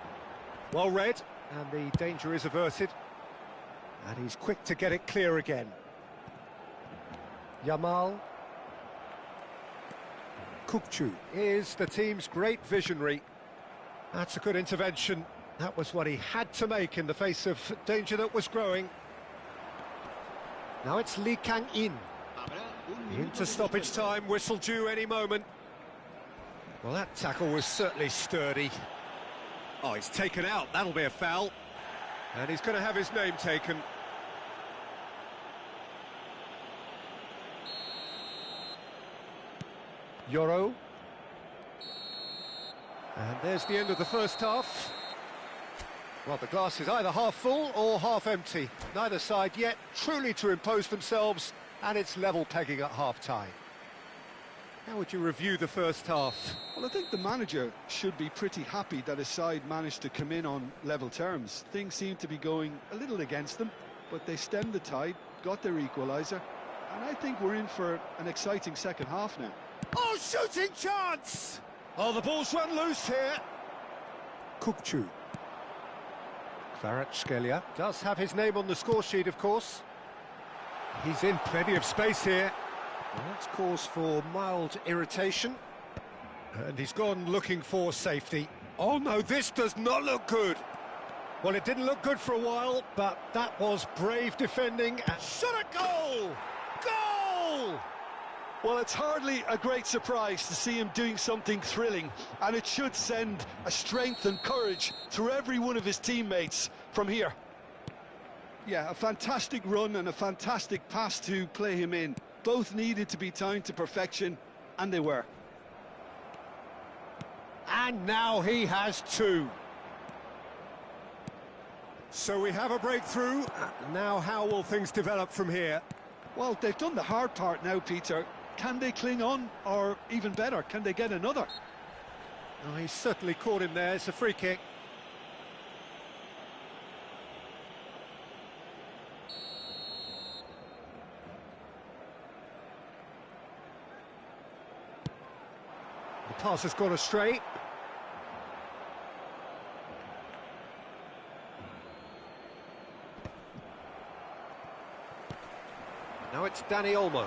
Well read, and the danger is averted. And he's quick to get it clear again. Yamal. Kukçu is the team's great visionary. That's a good intervention. That was what he had to make in the face of danger that was growing. Now it's Lee Kang-in. Into stoppage time, whistle due any moment. Well, that tackle was certainly sturdy. Oh, he's taken out. That'll be a foul. And he's going to have his name taken. Euro. And there's the end of the first half. Well, the glass is either half full or half empty. Neither side yet truly to impose themselves, and it's level pegging at half-time. How would you review the first half? Well, I think the manager should be pretty happy that his side managed to come in on level terms. Things seem to be going a little against them, but they stemmed the tide, got their equaliser, and I think we're in for an exciting second half now. Oh, shooting chance! Oh, the ball's run loose here. Kukçu. Kvaratskhelia does have his name on the score sheet, of course. He's in plenty of space here. Well, that's cause for mild irritation. And he's gone looking for safety. Oh no, this does not look good. Well, it didn't look good for a while, but that was brave defending. And shot a goal! Goal! Well, it's hardly a great surprise to see him doing something thrilling, and it should send a strength and courage through every one of his teammates from here. Yeah, a fantastic run and a fantastic pass to play him in. Both needed to be timed to perfection, and they were. And now he has two. So we have a breakthrough. Now how will things develop from here? Well, they've done the hard part now, Peter. Can they cling on, or even better, can they get another? Oh, he's certainly caught him there. It's a free kick. The pass has gone astray. Now it's Dani Olmo.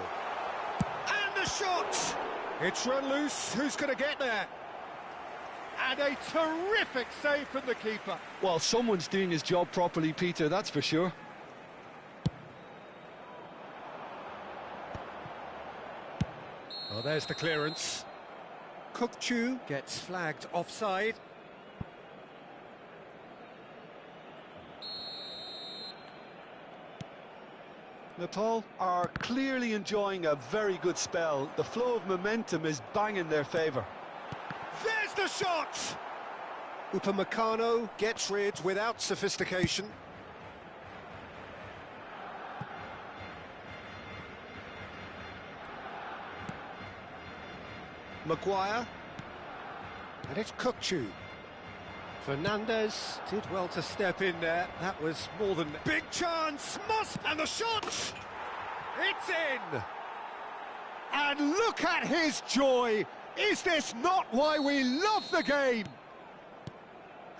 And the shot! It's run loose. Who's going to get there? And a terrific save from the keeper. Well, someone's doing his job properly, Peter, that's for sure. Well, there's the clearance. Kukçu gets flagged offside. Nepal are clearly enjoying a very good spell. The flow of momentum is bang in their favour. There's the shot! Upamecano gets rid without sophistication. Maguire. And it's Kukçu. Fernandez did well to step in there. That was more than... Big chance! Must! And the shot! It's in! And look at his joy! Is this not why we love the game?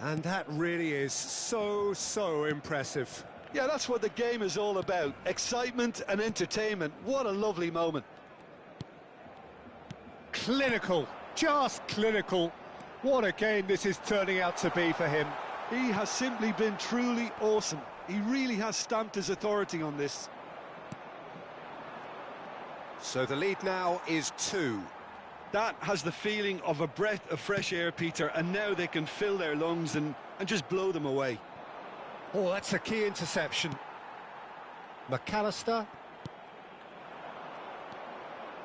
And that really is so impressive. Yeah, that's what the game is all about. Excitement and entertainment. What a lovely moment. Clinical. Just clinical. What a game this is turning out to be for him. He has simply been truly awesome. He really has stamped his authority on this. So the lead now is 2. That has the feeling of a breath of fresh air, Peter, and now they can fill their lungs and just blow them away. Oh, that's a key interception. McAllister.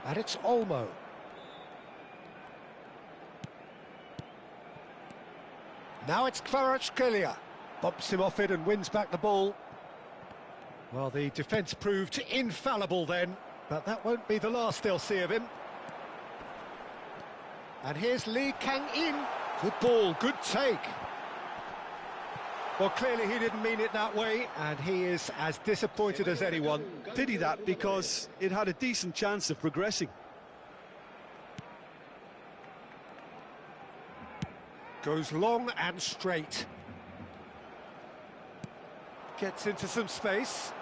And it's Olmo. Now it's Kvaratskhelia. Bumps him off it and wins back the ball. Well, the defence proved infallible then, but that won't be the last they'll see of him. And here's Lee Kang-in. Good ball, good take. Well, clearly he didn't mean it that way, and he is as disappointed as anyone. Pity that, because it had a decent chance of progressing. Goes long and straight. Gets into some space.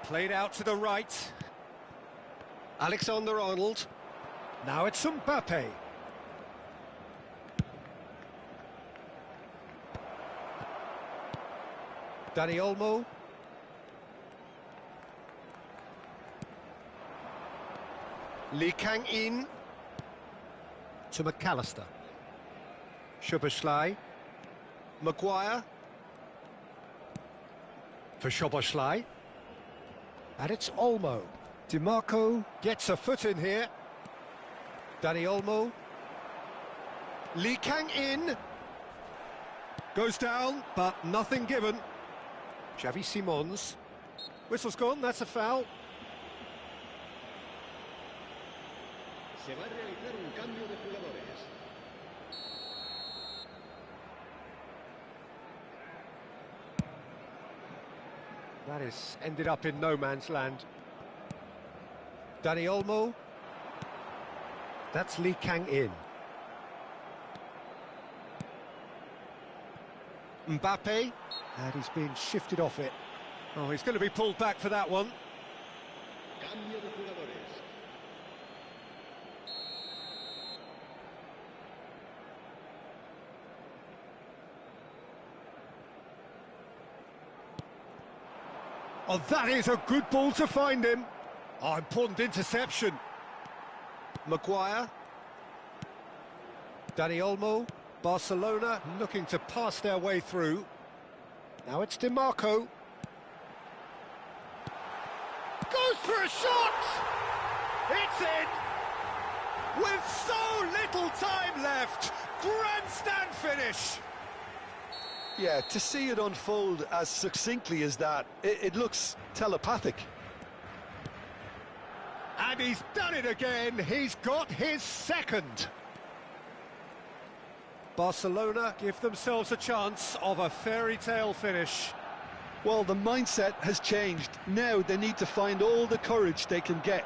Played out to the right. Alexander-Arnold. Now it's Mbappe. Dani Olmo. Lee Kang-in. To McAllister. Szoboszlai. Maguire. For Szoboszlai. And it's Olmo. DiMarco gets a foot in here. Dani Olmo. Lee Kang-in. Goes down, but nothing given. Xavi Simons. Whistle's gone, that's a foul. Se va a realizar un cambio de jugadores. That is ended up in no man's land. Dani Olmo. That's Lee Kang-in. Mbappe, and he's been shifted off it. Oh, he's going to be pulled back for that one. Cambio de jugadores. Oh, that is a good ball to find him. Oh, important interception. Maguire. Dani Olmo. Barcelona looking to pass their way through. Now it's DiMarco. Goes for a shot! It's in! With so little time left, grandstand finish! Yeah, to see it unfold as succinctly as that, it looks telepathic. And he's done it again, he's got his second. Barcelona give themselves a chance of a fairy tale finish. Well, the mindset has changed. Now they need to find all the courage they can get.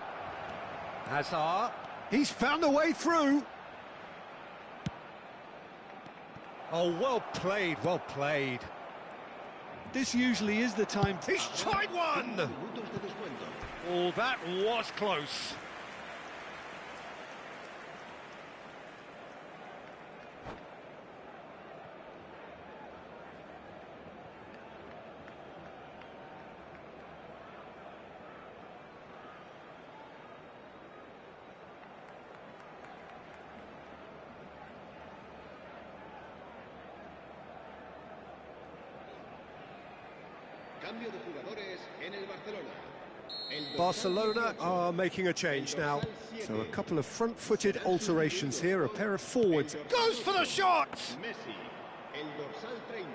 Hazard, he's found a way through. Oh, well played, well played. This usually is the time. He's tried one! Minutos de descuento. Oh, that was close. Cambio de jugadores en el Barcelona. Barcelona are making a change now. So a couple of front-footed alterations here, a pair of forwards. Goes for the shot! Messi, el dorsal 30.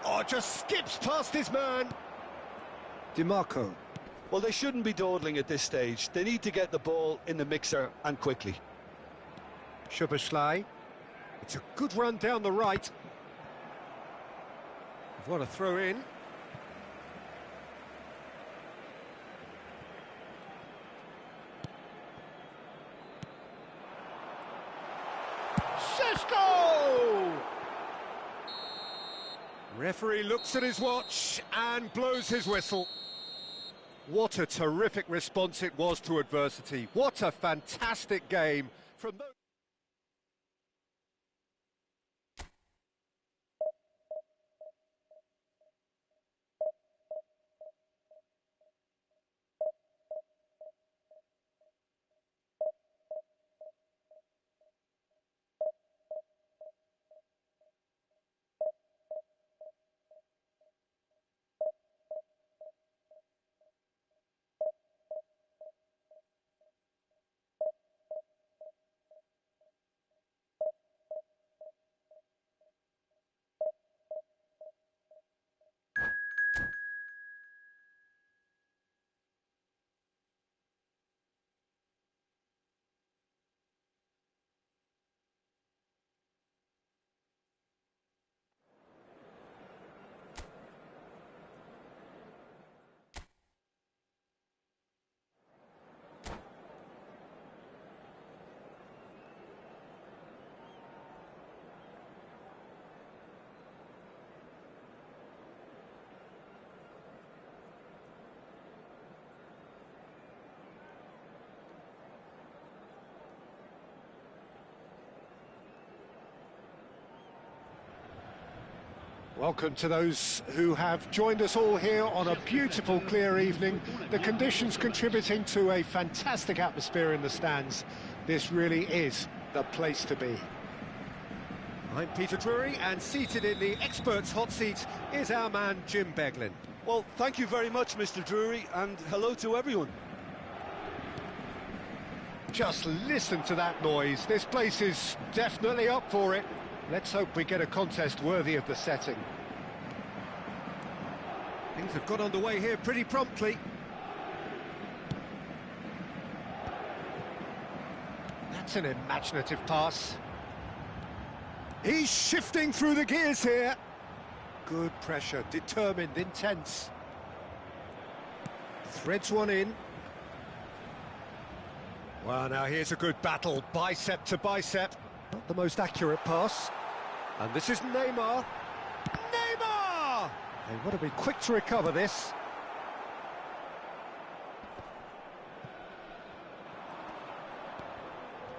Oh, just skips past his man. DiMarco. Well, they shouldn't be dawdling at this stage. They need to get the ball in the mixer and quickly. Szoboszlai. It's a good run down the right. What a throw in. Šeško! Referee looks at his watch and blows his whistle. What a terrific response it was to adversity. What a fantastic game from those... Welcome to those who have joined us all here on a beautiful, clear evening. The conditions contributing to a fantastic atmosphere in the stands. This really is the place to be. I'm Peter Drury, and seated in the experts' hot seat is our man Jim Beglin. Well, thank you very much, Mr. Drury, and hello to everyone. Just listen to that noise. This place is definitely up for it. Let's hope we get a contest worthy of the setting. Things have got underway here pretty promptly. That's an imaginative pass. He's shifting through the gears here. Good pressure, determined, intense. Threads one in. Well, now here's a good battle, bicep to bicep. Not the most accurate pass. And this is Neymar. Neymar! They want to be quick to recover this.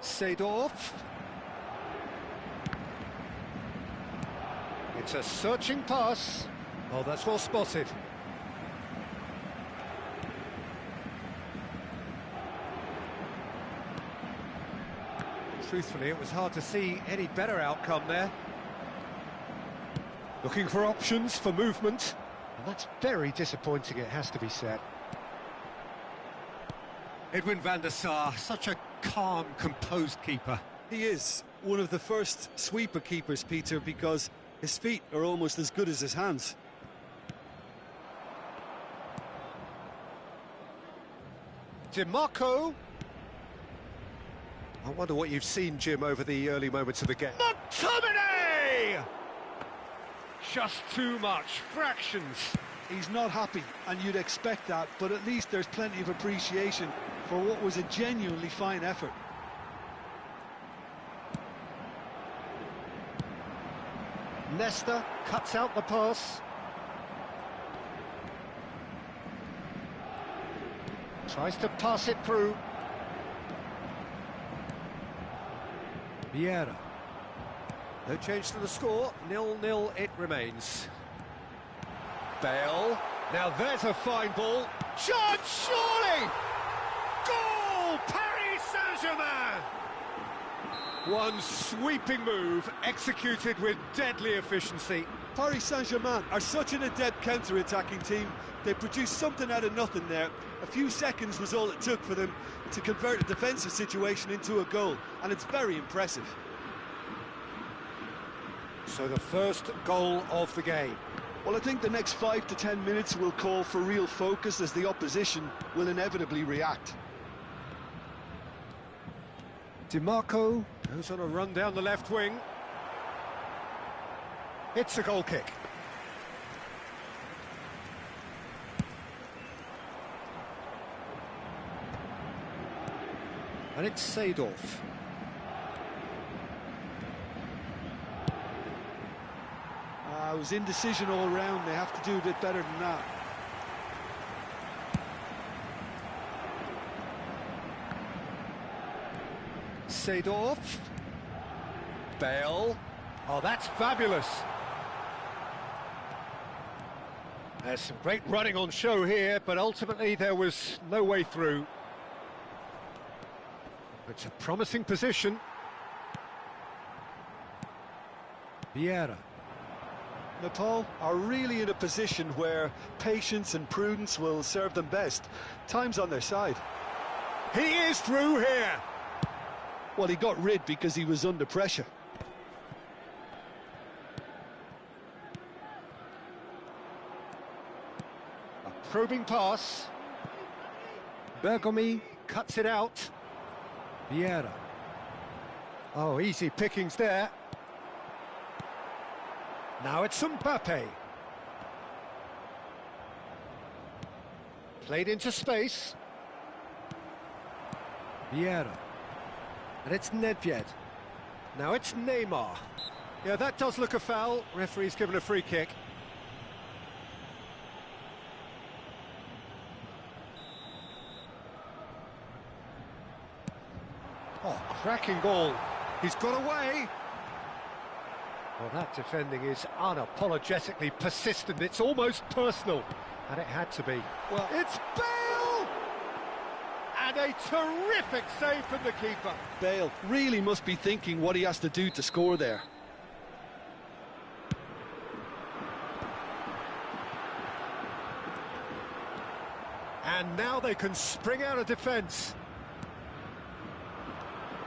Seedorf. It's a searching pass. Oh, that's well spotted. Truthfully, it was hard to see any better outcome there. Looking for options for movement. And that's very disappointing, it has to be said. Edwin van der Sar, such a calm, composed keeper. He is one of the first sweeper keepers, Peter, because his feet are almost as good as his hands. DiMarco. I wonder what you've seen, Jim, over the early moments of the game. McTominay! Just too much, fractions. He's not happy, and you'd expect that, but at least there's plenty of appreciation for what was a genuinely fine effort. Nesta cuts out the pass. Tries to pass it through. Vieira. No change to the score, 0-0 it remains. Bale. Now there's a fine ball. Shot, surely! Goal! Paris Saint-Germain! One sweeping move, executed with deadly efficiency. Paris Saint-Germain are such an adept counter-attacking team. They produced something out of nothing there. A few seconds was all it took for them to convert a defensive situation into a goal, and it's very impressive. So the first goal of the game. Well, I think the next 5 to 10 minutes will call for real focus, as the opposition will inevitably react. DiMarco goes on a run down the left wing. It's a goal kick. And it's Seedorf. It was indecision all round. They have to do a bit better than that. Seedorf. Bale. Oh, that's fabulous. There's some great running on show here, but ultimately there was no way through. It's a promising position. Vieira. Nepal are really in a position where patience and prudence will serve them best. Time's on their side. He is through here. Well, he got rid because he was under pressure. A probing pass. Bergomi cuts it out. Vieira. Oh, easy pickings there. Now it's Mbappe. Played into space. Vieira. And it's Nedved. Now it's Neymar. Yeah, that does look a foul. Referee's given a free kick. Oh, cracking ball. He's got away. Well, that defending is unapologetically persistent. It's almost personal. And it had to be. Well, it's Bale! And a terrific save from the keeper. Bale really must be thinking what he has to do to score there. And now they can spring out of defence.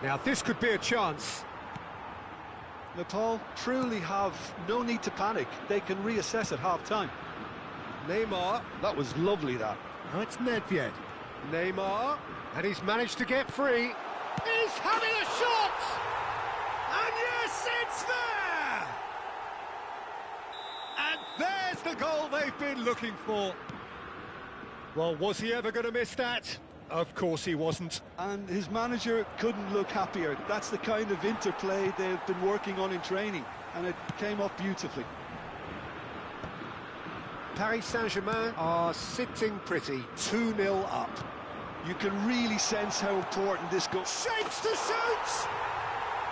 Now this could be a chance. Nepal truly have no need to panic. They can reassess at half-time. Neymar. That was lovely, that. Oh, it's Nedved. Neymar. And he's managed to get free. He's having a shot! And yes, it's there! And there's the goal they've been looking for. Well, was he ever going to miss that? Of course he wasn't. And his manager couldn't look happier. That's the kind of interplay they've been working on in training, and it came off beautifully. Paris Saint-Germain are sitting pretty, 2-0 up. You can really sense how important this goal... Shapes to shoot!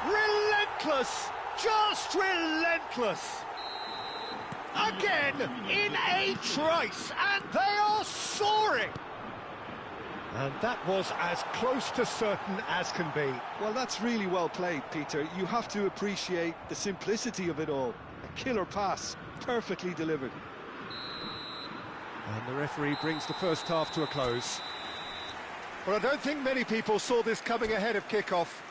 Relentless! Just relentless! Again, in a trice, and they are soaring! And that was as close to certain as can be. Well, that's really well played, Peter. You have to appreciate the simplicity of it all. A killer pass, perfectly delivered. And the referee brings the first half to a close. Well, I don't think many people saw this coming ahead of kick-off.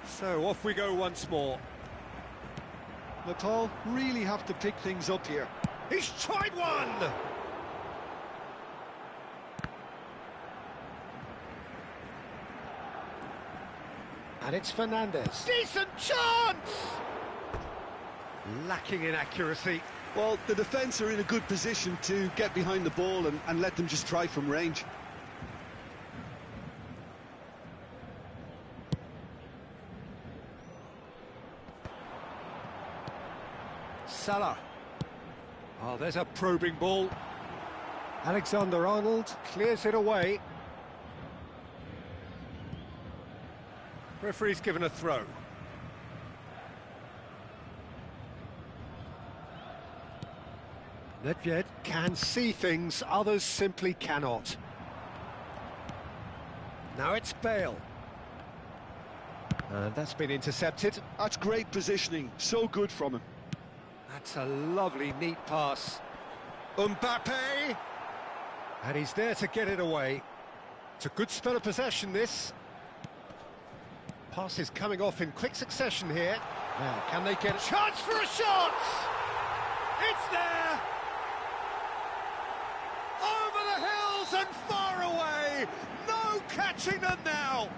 So off we go once more. Nepal really have to pick things up here. He's tried one! And it's Fernandez. Decent chance! Lacking in accuracy. Well, the defence are in a good position to get behind the ball and let them just try from range. Salah. Oh, there's a probing ball. Alexander-Arnold clears it away. Referee's given a throw. Nedved can see things others simply cannot. Now it's Bale. And that's been intercepted. That's great positioning, so good from him. That's a lovely, neat pass. Mbappe! And he's there to get it away. It's a good spell of possession, this. Pass is coming off in quick succession here. Now, can they get a chance for a shot? It's there! Over the hills and far away! No catching them now!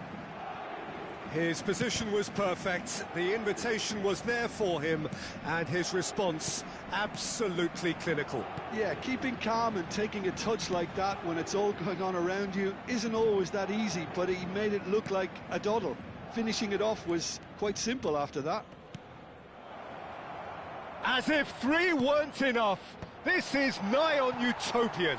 His position was perfect, the invitation was there for him, and his response absolutely clinical. Yeah, keeping calm and taking a touch like that when it's all going on around you isn't always that easy, but he made it look like a doddle. Finishing it off was quite simple after that. As if 3 weren't enough, this is nigh on utopian.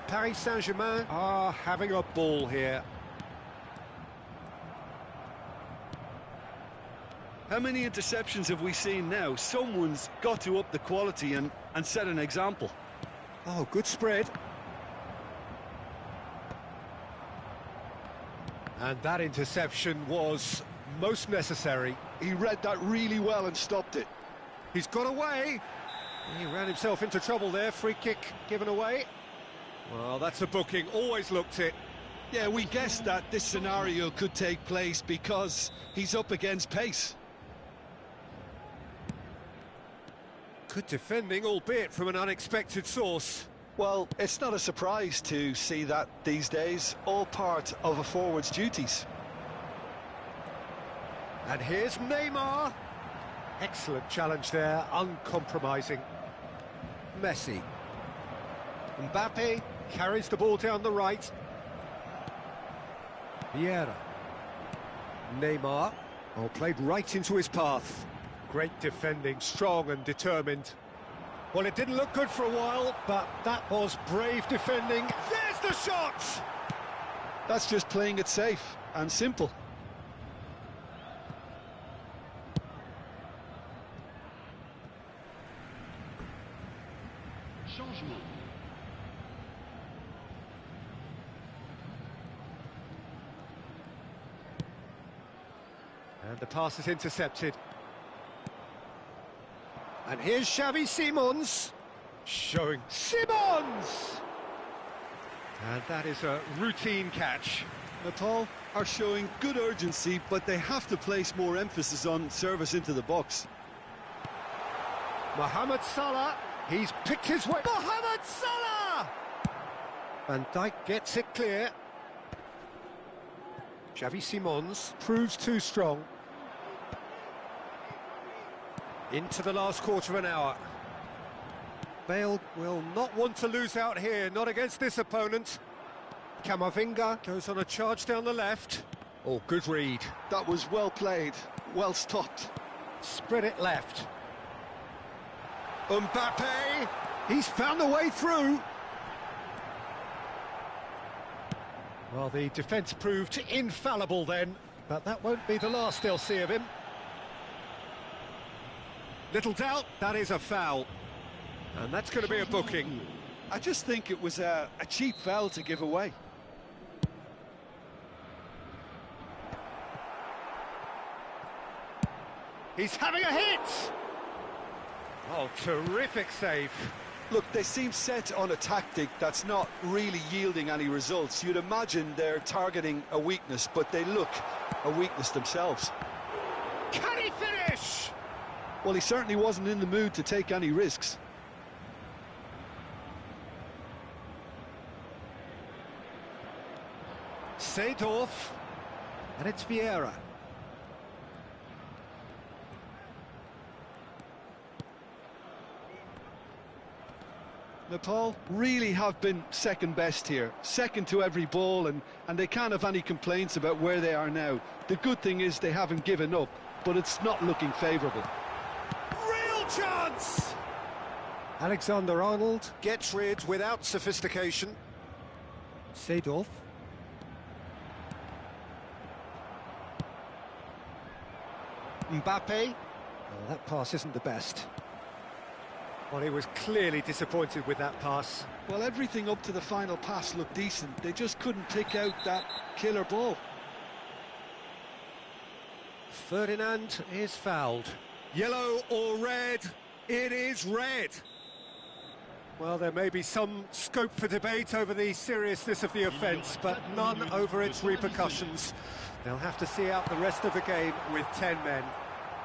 Paris Saint-Germain are having a ball here. How many interceptions have we seen now? Someone's got to up the quality and set an example. Oh, good spread. And that interception was most necessary. He read that really well and stopped it. He's got away. He ran himself into trouble there. Free kick given away. Well, that's a booking. Always looked it. Yeah, we guessed that this scenario could take place because he's up against pace. Good defending, albeit from an unexpected source. Well, it's not a surprise to see that these days, all part of a forward's duties. And here's Neymar. Excellent challenge there, uncompromising. Messi. Mbappe carries the ball down the right. Vieira. Neymar. Oh, played right into his path. Great defending, strong and determined. Well, it didn't look good for a while, but that was brave defending. There's the shot! That's just playing it safe and simple. Changement. And the pass is intercepted. And here's Xavi Simons, showing Simons! And that is a routine catch. Nepal are showing good urgency, but they have to place more emphasis on service into the box. Mohamed Salah, he's picked his way. Mohamed Salah! Van Dijk gets it clear. Xavi Simons proves too strong. Into the last quarter of an hour. Bale will not want to lose out here, not against this opponent. Camavinga goes on a charge down the left. Oh, good read. That was well played, well stopped. Spread it left. Mbappe, he's found a way through. Well, the defence proved infallible then, but that won't be the last they'll see of him. Little doubt, that is a foul. And that's going to be a booking. I just think it was a cheap foul to give away. He's having a hit! Oh, terrific save. Look, they seem set on a tactic that's not really yielding any results. You'd imagine they're targeting a weakness, but they look a weakness themselves. Can he finish? Well, he certainly wasn't in the mood to take any risks. Seedorf, and it's Vieira. Nepal really have been second best here, second to every ball, and they can't have any complaints about where they are now. The good thing is they haven't given up, but it's not looking favourable. Real chance! Alexander-Arnold gets rid without sophistication. Seedorf. Mbappe. Oh, that pass isn't the best. Well, he was clearly disappointed with that pass. Well, everything up to the final pass looked decent. They just couldn't pick out that killer ball. Ferdinand is fouled. Yellow or red? It is red. Well, there may be some scope for debate over the seriousness of the offence, but none over its repercussions. They'll have to see out the rest of the game with 10 men.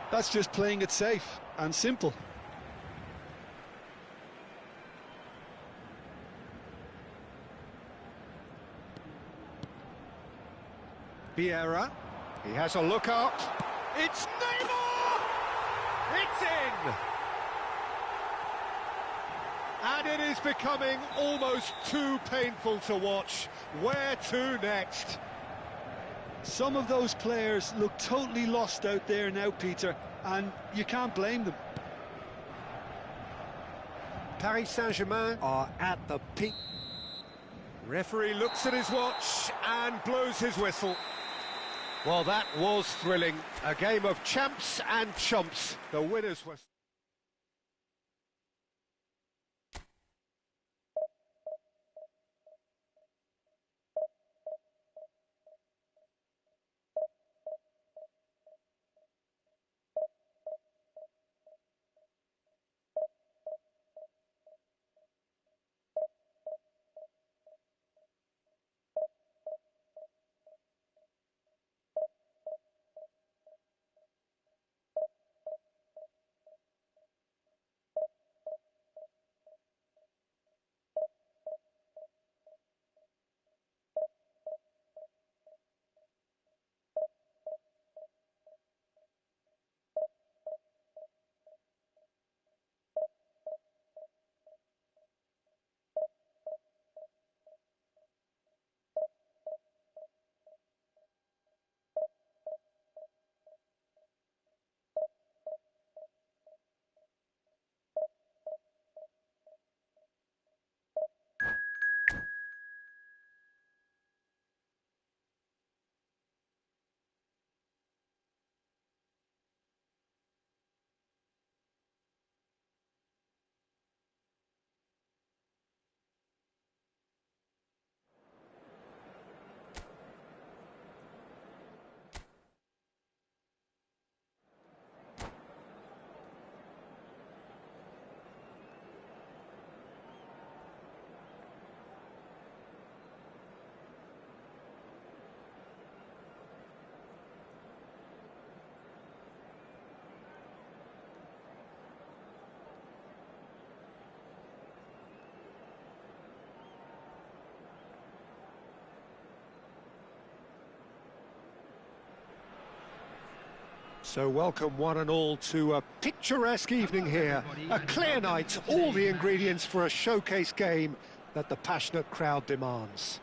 That's just playing it safe and simple. Vieira, he has a look up. It's Neymar! It's in! And it is becoming almost too painful to watch. Where to next? Some of those players look totally lost out there now, Peter, and you can't blame them. Paris Saint-Germain are at the peak. Referee looks at his watch and blows his whistle. Well, that was thrilling. A game of champs and chumps. The winners were... So welcome one and all to a picturesque evening here. A clear night, all the ingredients for a showcase game that the passionate crowd demands.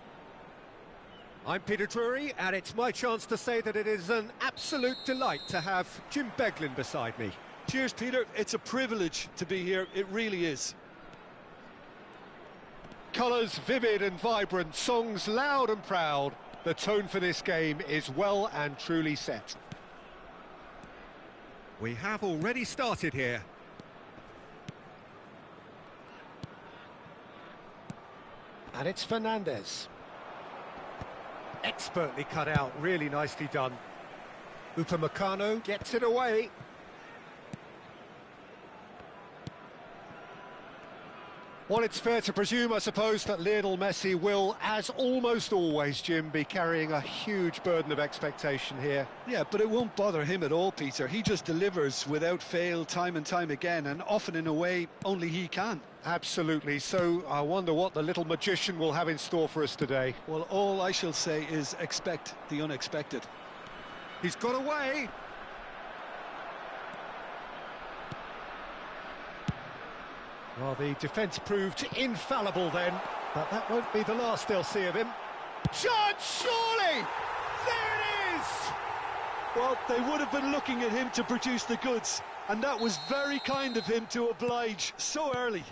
I'm Peter Drury, and it's my chance to say that it is an absolute delight to have Jim Beglin beside me. Cheers, Peter. It's a privilege to be here. It really is. Colours vivid and vibrant, songs loud and proud. The tone for this game is well and truly set. We have already started here. And it's Fernandez. Expertly cut out, really nicely done. Upamecano gets it away. Well, it's fair to presume, I suppose, that Lionel Messi will, as almost always, Jim, be carrying a huge burden of expectation here. Yeah, but it won't bother him at all, Peter. He just delivers without fail time and time again, and often in a way only he can. Absolutely. So I wonder what the little magician will have in store for us today. Well, all I shall say is expect the unexpected. He's got away. Well, the defence proved infallible then, but that won't be the last they'll see of him. Shot, surely! There it is! Well, they would have been looking at him to produce the goods, and that was very kind of him to oblige so early.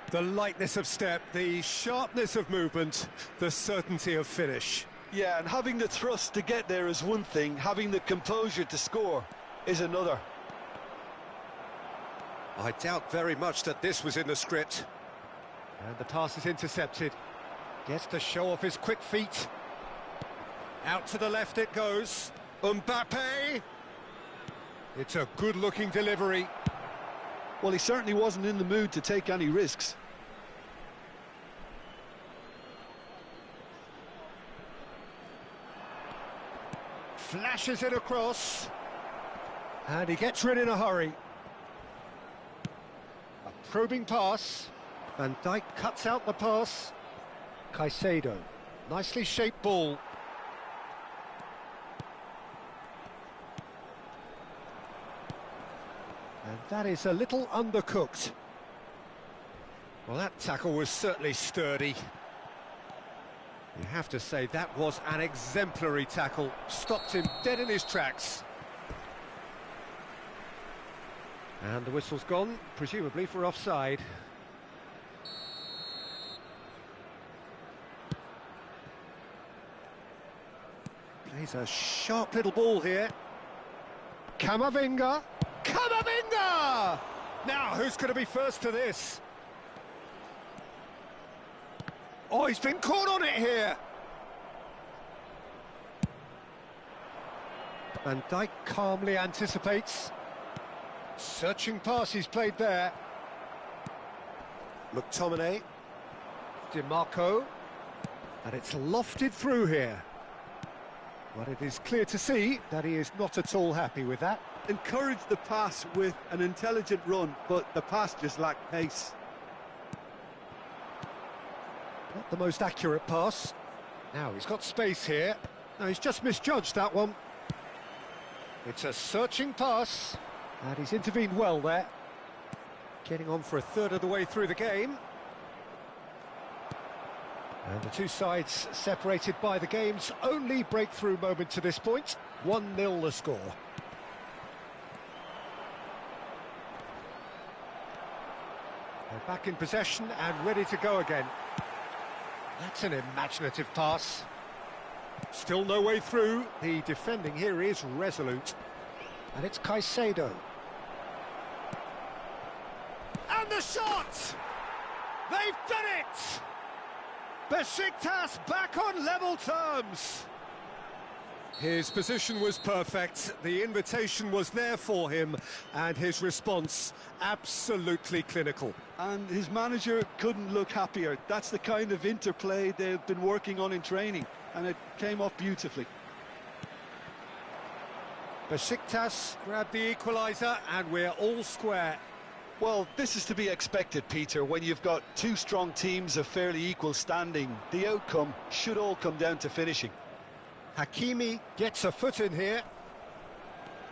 The lightness of step, the sharpness of movement, the certainty of finish. Yeah, and having the thrust to get there is one thing, having the composure to score is another. I doubt very much that this was in the script. And the pass is intercepted. Gets to show off his quick feet. Out to the left it goes. Mbappe! It's a good-looking delivery. Well, he certainly wasn't in the mood to take any risks. Flashes it across. And he gets rid in a hurry. A probing pass. Van Dijk cuts out the pass. Caicedo. Nicely shaped ball. And that is a little undercooked. Well, that tackle was certainly sturdy. You have to say that was an exemplary tackle. Stopped him dead in his tracks. And the whistle's gone, presumably for offside. Plays a sharp little ball here. Camavinga! Camavinga! Now, who's going to be first to this? Oh, he's been caught on it here. Van Dijk calmly anticipates. Searching pass he's played there. McTominay. DiMarco. And it's lofted through here. But it is clear to see that he is not at all happy with that. Encouraged the pass with an intelligent run, but the pass just lacked pace. Not the most accurate pass. Now he's got space here. No, he's just misjudged that one. It's a searching pass. And he's intervened well there. Getting on for a third of the way through the game. And the two sides separated by the game's only breakthrough moment to this point. 1-0 the score. They're back in possession and ready to go again. That's an imaginative pass. Still no way through. The defending here is resolute. And it's Caicedo. And the shot! They've done it! Besiktas back on level terms. His position was perfect, the invitation was there for him, and his response absolutely clinical. And his manager couldn't look happier. That's the kind of interplay they've been working on in training, and it came off beautifully. Besiktas grabbed the equaliser, and we're all square. Well, this is to be expected, Peter. When you've got two strong teams of fairly equal standing, the outcome should all come down to finishing. Hakimi gets a foot in here.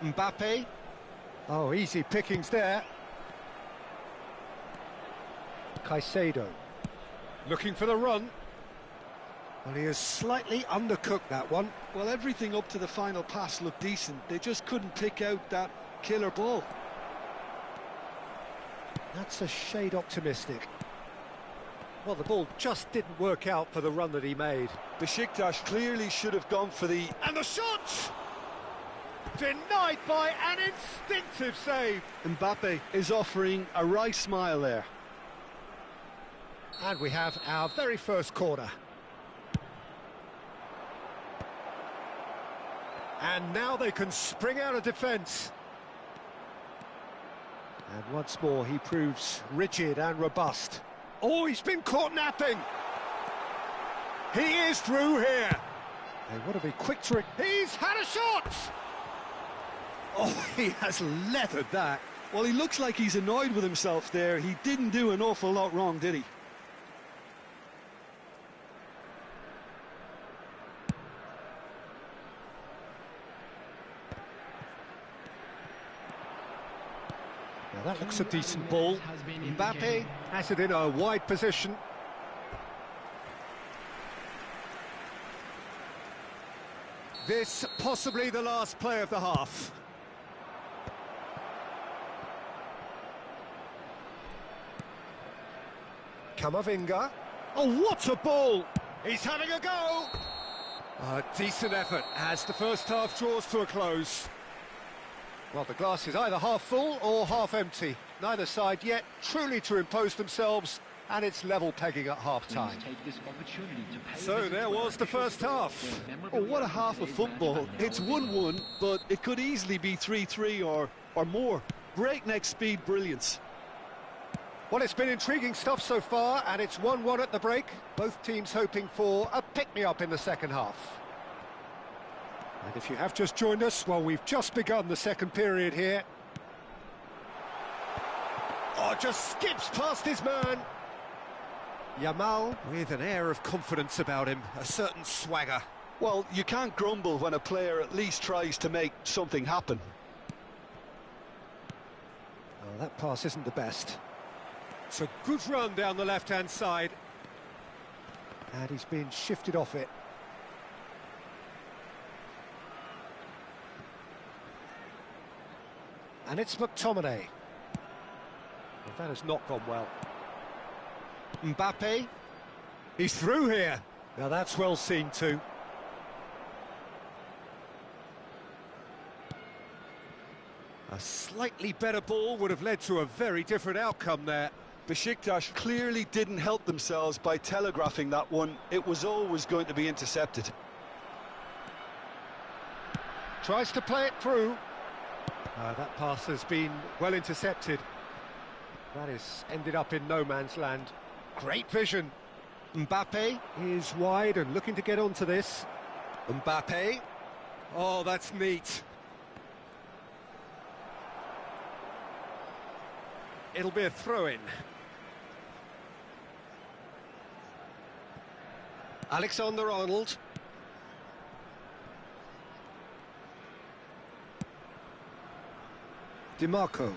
Mbappe. Oh, easy pickings there. Caicedo. Looking for the run. Well, he has slightly undercooked that one. Well, everything up to the final pass looked decent. They just couldn't pick out that killer ball. That's a shade optimistic. Well, the ball just didn't work out for the run that he made. Besiktas clearly should have gone for the... And the shot! Denied by an instinctive save. Mbappe is offering a wry smile there. And we have our very first corner. And now they can spring out of defence. And once more he proves rigid and robust. Oh, he's been caught napping. He is through here. They want to be quick to it. He's had a shot. Oh, he has leathered that. Well, he looks like he's annoyed with himself there. He didn't do an awful lot wrong, did he? Now that looks a decent ball. Mbappe has it in a wide position. This possibly the last play of the half. Camavinga. Oh, what a ball! He's having a go! A decent effort as the first half draws to a close. Well, the glass is either half full or half empty. Neither side yet truly to impose themselves, and it's level pegging at half-time. So there was the first half. Oh, what a half of football. It's 1-1, but it could easily be 3-3 or more. Breakneck speed brilliance. Well, it's been intriguing stuff so far, and it's 1-1 at the break. Both teams hoping for a pick-me-up in the second half. And if you have just joined us, well, we've just begun the second period here. Oh, just skips past his man. Yamal With an air of confidence about him, a certain swagger. Well, you can't grumble when a player at least tries to make something happen. Oh, that pass isn't the best. It's a good run down the left-hand side. And he's been shifted off it. And it's McTominay. Well, that has not gone well. Mbappe. He's through here. Now that's well seen too. A slightly better ball would have led to a very different outcome there. Besiktas clearly didn't help themselves by telegraphing that one. It was always going to be intercepted. Tries to play it through. That pass has been well intercepted. That is ended up in no man's land. Great vision. Mbappe is wide and looking to get onto this. Mbappe. Oh, that's neat. It'll be a throw-in. Alexander-Arnold. DiMarco.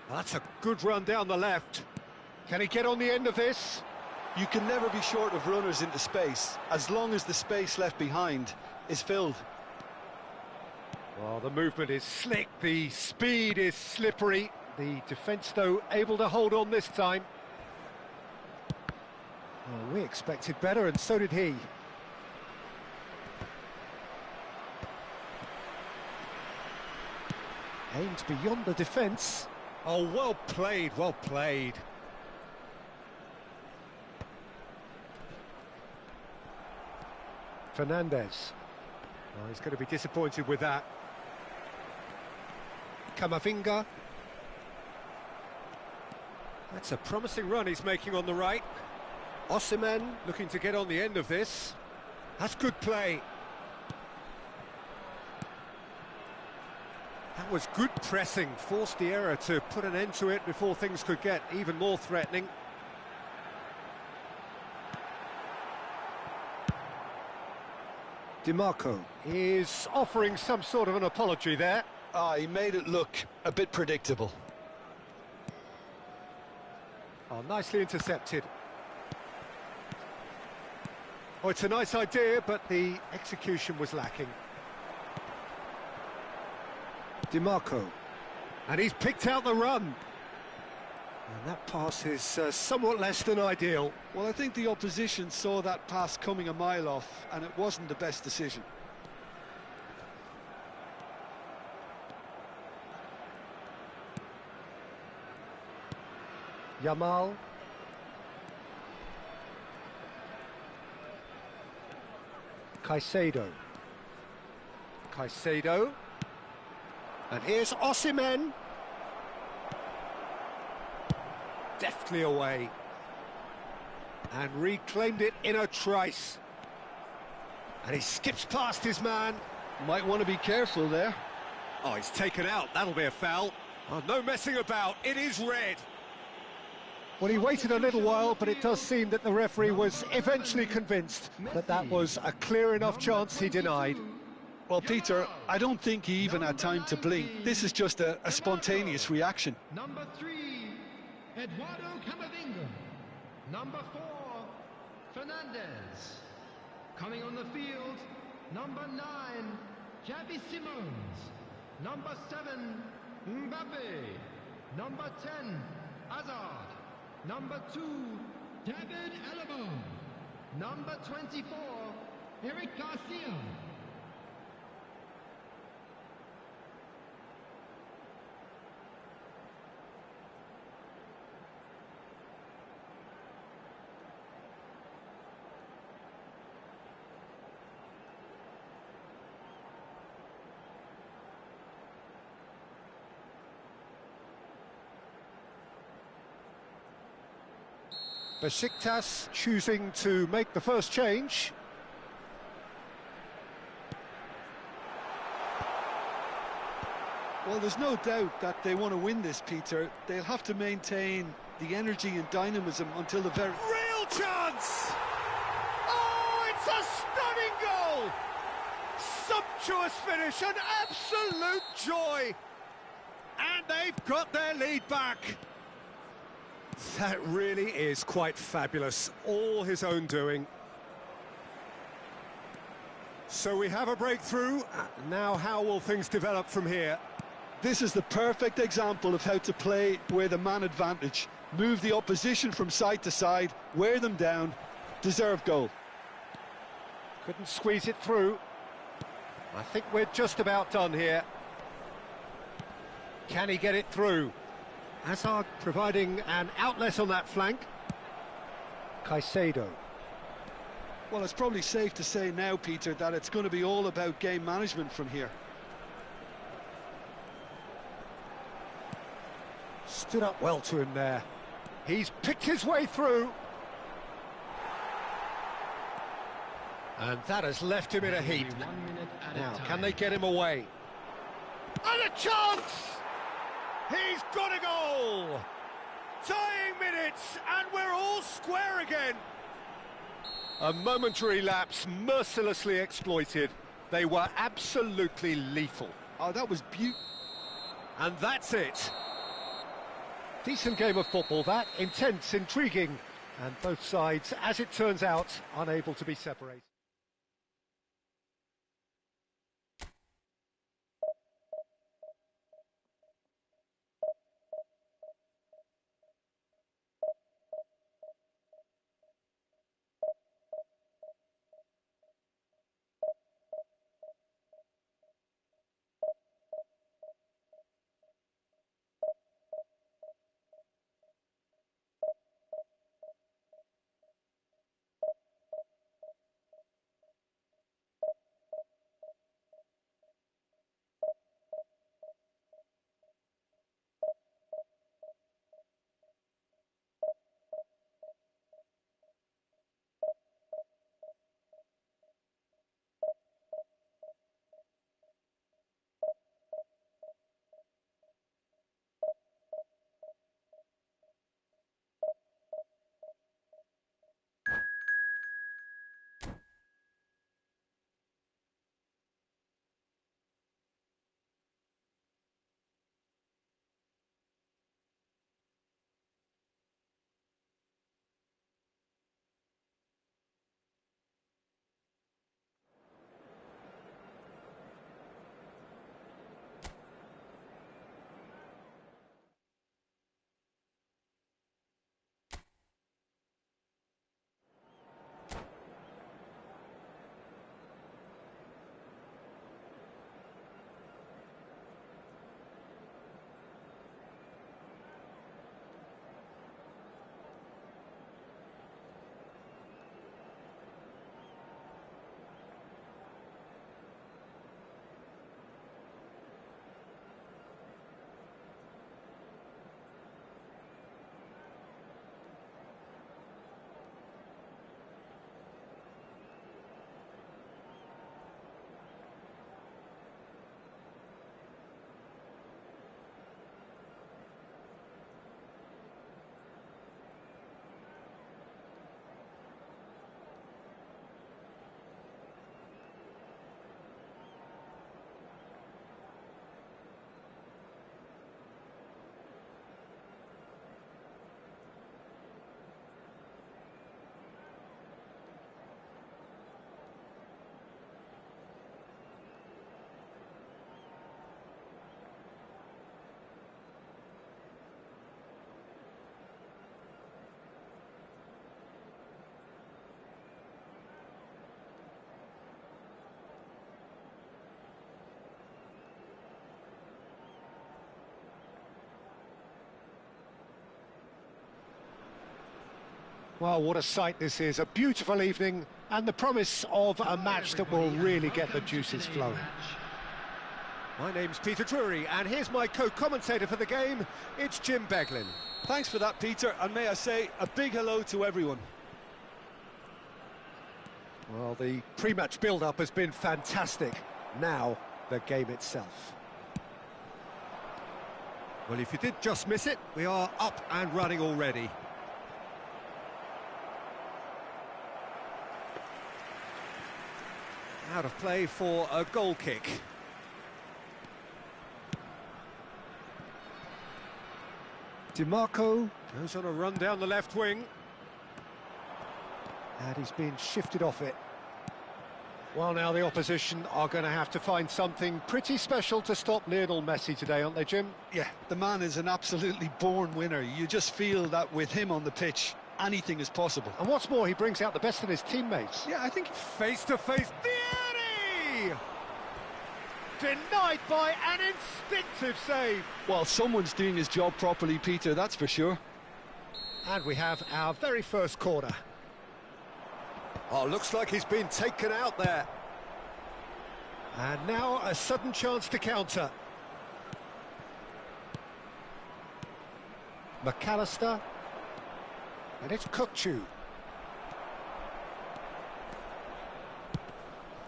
That's a good run down the left. Can he get on the end of this? You can never be short of runners into space, as long as the space left behind is filled. Well, the movement is slick, the speed is slippery. The defence, though, able to hold on this time. Well, we expected better, and so did he. Aims beyond the defence. Oh, well played, well played. Fernandez. Oh, he's going to be disappointed with that. Camavinga. That's a promising run he's making on the right. Osimhen. Looking to get on the end of this. That's good play. That was good pressing, forced the error to put an end to it before things could get even more threatening. DiMarco is offering some sort of an apology there. He made it look a bit predictable. Oh, nicely intercepted. Oh, it's a nice idea, but the execution was lacking. DiMarco. And he's picked out the run. And that pass is somewhat less than ideal. Well, I think the opposition saw that pass coming a mile off, and it wasn't the best decision. Yamal. Caicedo. And here's Osimhen. Deftly away. And reclaimed it in a trice. And he skips past his man. Might want to be careful there. Oh, he's taken out. That'll be a foul. Oh, no messing about. It is red. Well, he waited a little while, but it does seem that the referee was eventually convinced that that was a clear enough chance he denied. Well, Peter, I don't think he even had time to blink. This is just a spontaneous reaction. Number 3, Eduardo Camavinga. Number 4, Fernandez. Coming on the field, number 9, Xavi Simons. Number 7, Mbappe. Number 10, Hazard. Number 2, David Alaba. Number 24, Eric Garcia. Besiktas choosing to make the first change. Well, there's no doubt that they want to win this, Peter. They'll have to maintain the energy and dynamism until the very... Real chance! Oh, it's a stunning goal! Sumptuous finish, an absolute joy! And they've got their lead back. That really is quite fabulous, all his own doing. So we have a breakthrough. Now how will things develop from here? This is the perfect example of how to play with a man advantage. Move the opposition from side to side, wear them down, deserve goal. Couldn't squeeze it through. I think we're just about done here. Can he get it through? Hazard providing an outlet on that flank. Caicedo. Well, it's probably safe to say now, Peter, that it's going to be all about game management from here. Stood up well to him there. He's picked his way through. And that has left him in a heap. Now, can they get him away? And a chance! He's got a goal! Tying minutes, and we're all square again. A momentary lapse, mercilessly exploited. They were absolutely lethal. Oh, that was beautiful. And that's it. Decent game of football, that. Intense, intriguing. And both sides, as it turns out, unable to be separated. Well, what a sight this is. A beautiful evening and the promise of a match that will really get the juices flowing. My name's Peter Drury, and here's my co-commentator for the game. It's Jim Beglin. Thanks for that, Peter, and may I say a big hello to everyone. Well, the pre-match build-up has been fantastic. Now, the game itself. Well, if you did just miss it, we are up and running already. Out of play for a goal kick. DiMarco Goes on a run down the left wing. and he's been shifted off it. Well, now the opposition are going to have to find something pretty special to stop Lionel Messi today, aren't they, Jim? Yeah, the man is an absolutely born winner. You just feel that with him on the pitch, anything is possible. And what's more, he brings out the best in his teammates. Yeah, I think... Face-to-face, Vieri! Denied by an instinctive save. Well, someone's doing his job properly, Peter, that's for sure. And we have our very first corner. Oh, looks like he's been taken out there. And now a sudden chance to counter. McAllister. And it's Kukçu.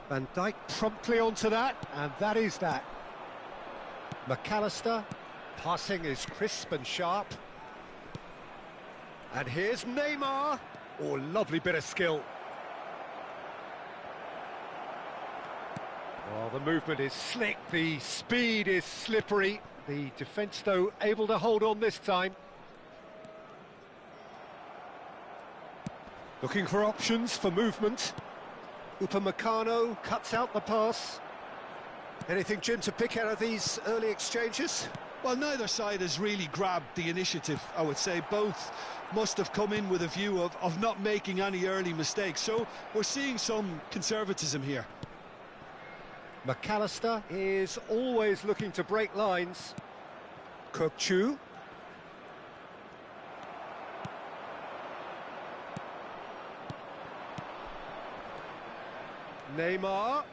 Van Dijk promptly onto that, and that is that. McAllister. Passing is crisp and sharp. And here's Neymar. Oh, lovely bit of skill. Well, the movement is slick, the speed is slippery. The defence, though, able to hold on this time. Looking for options for movement. Upamecano cuts out the pass. Anything, Jim, to pick out of these early exchanges? Well, neither side has really grabbed the initiative, I would say. Both must have come in with a view of not making any early mistakes. So we're seeing some conservatism here. McAllister is always looking to break lines. Kukçu. Neymar.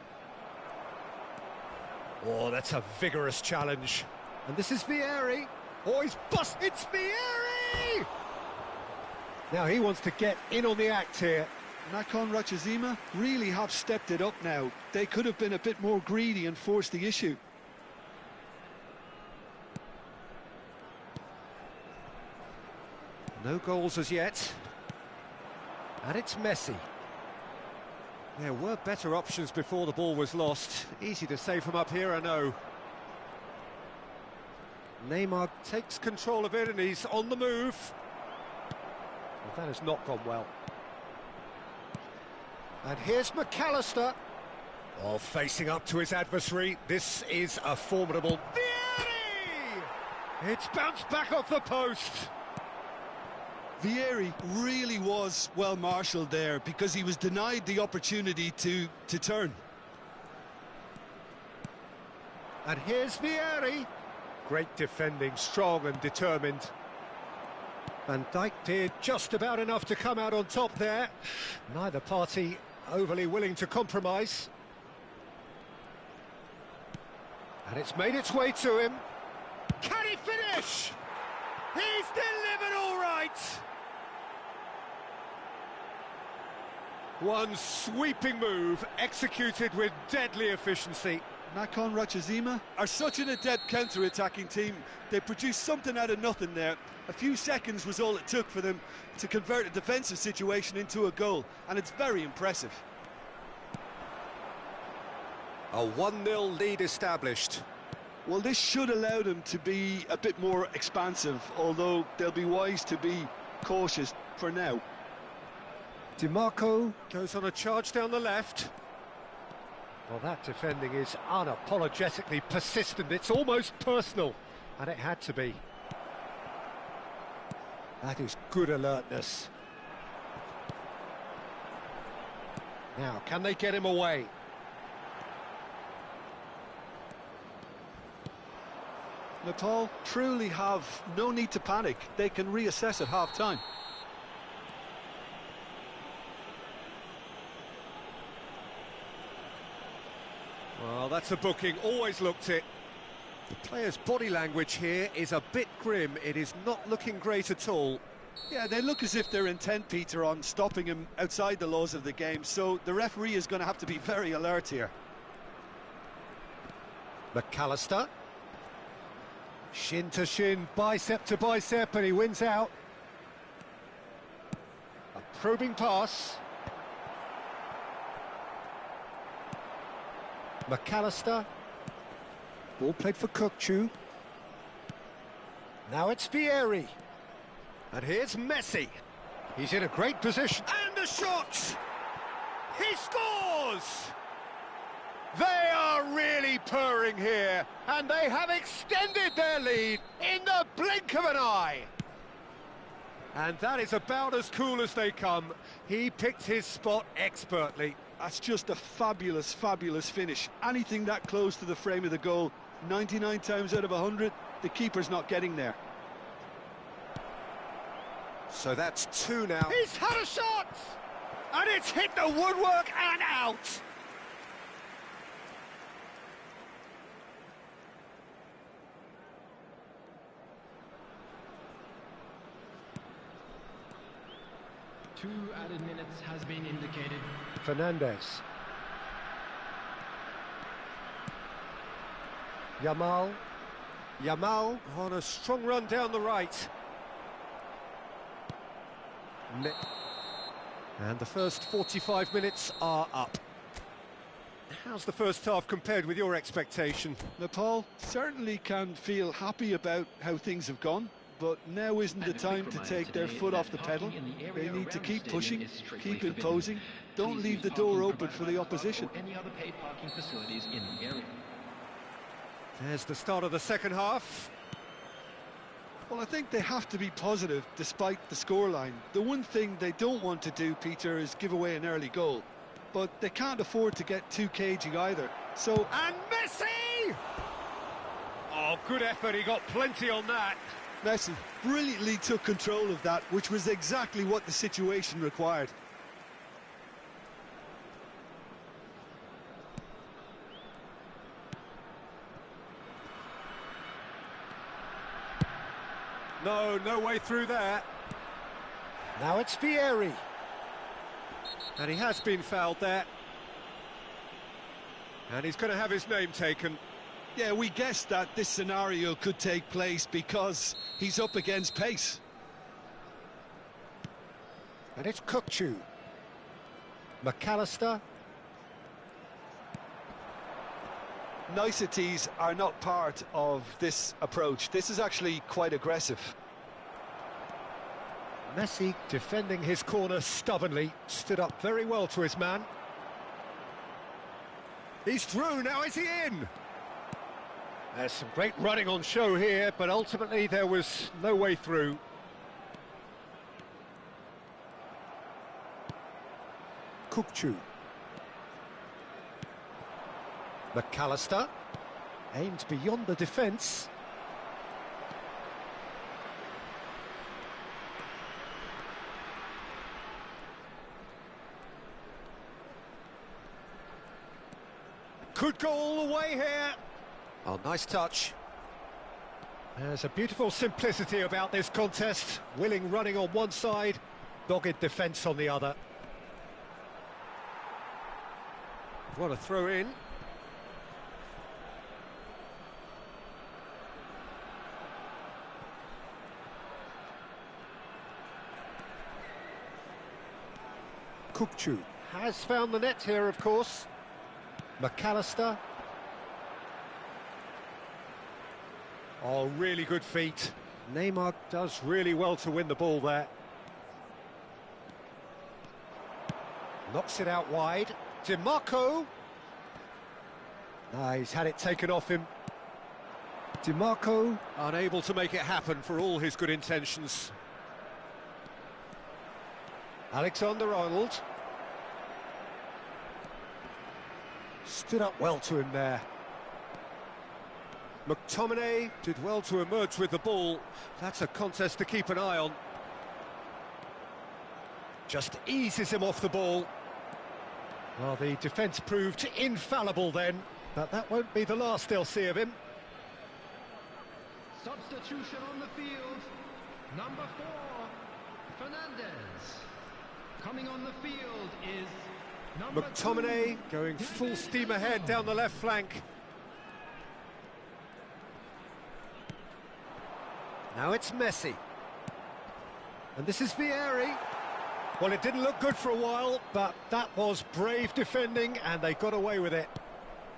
Oh, that's a vigorous challenge. And this is Vieri. Oh, he's bust. It's Vieri! Now he wants to get in on the act here. Nakhon Ratchazima really have stepped it up now. They could have been a bit more greedy and forced the issue. No goals as yet. And it's Messi. There were better options before the ball was lost. Easy to say from up here, I know. Neymar takes control of it and he's on the move. Well, that has not gone well. And here's McAllister. Oh, facing up to his adversary. This is a formidable... Vieri! It's bounced back off the post. Vieri really was well marshalled there because he was denied the opportunity to turn. And here's Vieri. Great defending, strong and determined. Van Dijk did just about enough to come out on top there. Neither party overly willing to compromise. And it's made its way to him. Can he finish? He's delivered all right. One sweeping move executed with deadly efficiency. Nakhon Ratchazima are such an adept counter-attacking team. They produced something out of nothing there. A few seconds was all it took for them to convert a defensive situation into a goal, and it's very impressive. A 1-0 lead established. Well, this should allow them to be a bit more expansive, although they'll be wise to be cautious for now. DiMarco Goes on a charge down the left. Well, that defending is unapologetically persistent. It's almost personal, and it had to be. That is good alertness. Now, can they get him away? Nepal truly have no need to panic. They can reassess at half-time. Well, that's a booking, always looked it. The player's body language here is a bit grim. It is not looking great at all. Yeah, they look as if they're intent, Peter, on stopping him outside the laws of the game, so the referee is going to have to be very alert here. McAllister. Shin to shin, bicep to bicep, and he wins out. A probing pass. McAllister. Ball played for Kukçu. Now it's Vieri. And here's Messi. He's in a great position. And a shot! He scores! They are really purring here, and they have extended their lead in the blink of an eye. And that is about as cool as they come. He picked his spot expertly. That's just a fabulous, fabulous finish. Anything that close to the frame of the goal, 99 times out of 100, the keeper's not getting there. So that's two now. He's had a shot! And it's hit the woodwork and out. Two added minutes has been indicated. Fernandez. Yamal. Yamal on a strong run down the right. And the first 45 minutes are up. How's the first half compared with your expectation? Nepal certainly can feel happy about how things have gone, but now isn't the time to take their foot off the pedal. They need to keep pushing, keep imposing, don't leave the door open for the opposition. Any other paid parking facilities in the area. There's the start of the second half. Well, I think they have to be positive despite the scoreline. The one thing they don't want to do, Peter, is give away an early goal. But they can't afford to get too cagey either. So, And Messi! Oh, good effort, he got plenty on that. Messi brilliantly took control of that, which was exactly what the situation required. No way through there. Now it's Vieri. And he has been fouled there. And he's going to have his name taken. Yeah, we guessed that this scenario could take place because he's up against pace. And it's Kukçu. McAllister. Niceties are not part of this approach. This is actually quite aggressive. Messi defending his corner stubbornly, stood up very well to his man. He's through, now is he in? There's some great running on show here, but ultimately there was no way through. Kukçu. McAllister aimed beyond the defence. Could go all the way here. Oh, nice touch. There's a beautiful simplicity about this contest. Willing running on one side, dogged defence on the other. What a throw in. Kukçu has found the net here, of course. McAllister. Oh, really good feet. Neymar does really well to win the ball there. Knocks it out wide. DiMarco. He's had it taken off him. DiMarco. Unable to make it happen for all his good intentions. Alexander-Arnold. Stood up well to him there. McTominay did well to emerge with the ball. That's a contest to keep an eye on. Just eases him off the ball. Well, the defence proved infallible then. But that won't be the last they'll see of him. Substitution on the field. Number 4, Fernandez. Coming on the field is number 2. McTominay going full steam ahead down the left flank. Now it's Messi. And this is Vieri. Well, it didn't look good for a while, but that was brave defending, and they got away with it.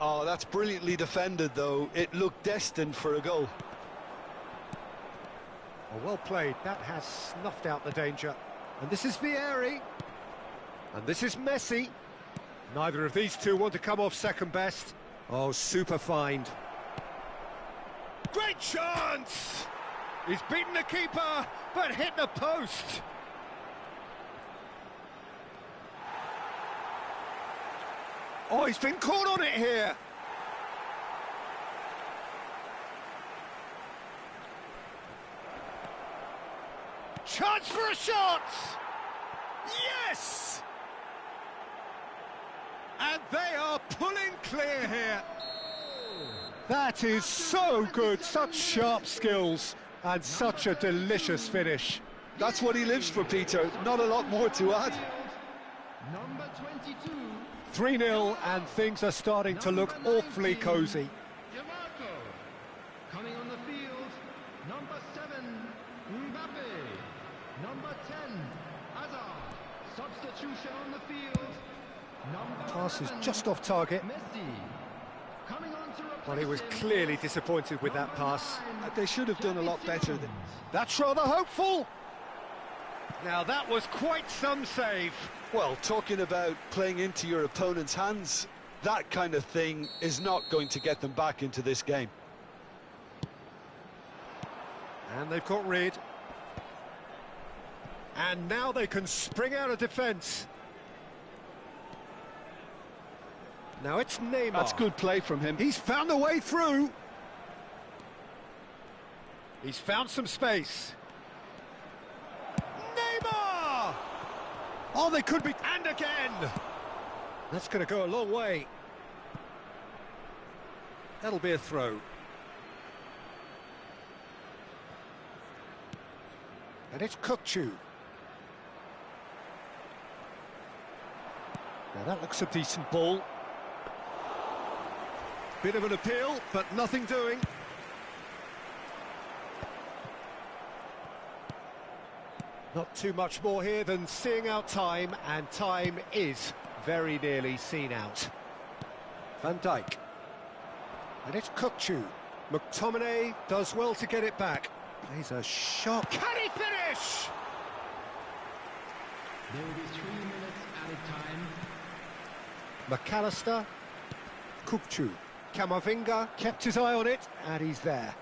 Oh, that's brilliantly defended, though. It looked destined for a goal. Well played. That has snuffed out the danger. And this is Vieri. And this is Messi. Neither of these two want to come off second best. Oh, super find. Great chance! He's beaten the keeper, but hit the post. Oh, he's been caught on it here. Chance for a shot! Yes! And they are pulling clear here. That is so good, such sharp skills, and such a delicious finish. That's what he lives for, Peter. Not a lot more to add. Number 22. 3-0, and things are starting to look awfully cosy. Giamacco. Coming on the field, number 7, Mbappe. Number 10, Hazard. Substitution on the field. Number Pass is 11, just off target. Messi. Coming on to replace Well, he was him, clearly disappointed with that pass. They should have done a lot better. That's rather hopeful. Now that was quite some save. Well, talking about playing into your opponent's hands, that kind of thing is not going to get them back into this game. And they've got rid. And now they can spring out of defence. Now it's Neymar. That's good play from him. He's found a way through. He's found some space. Neymar! Oh, they could be... And again! That's going to go a long way. That'll be a throw. And it's Kukçu. Now that looks a decent ball. Bit of an appeal, but nothing doing. Not too much more here than seeing out time, and time is very nearly seen out. Van Dijk. And it's Kukçu. McTominay does well to get it back. Plays a shot. Can he finish? There will be 3 minutes added time. McAllister. Kukçu. Camavinga kept his eye on it, and he's there.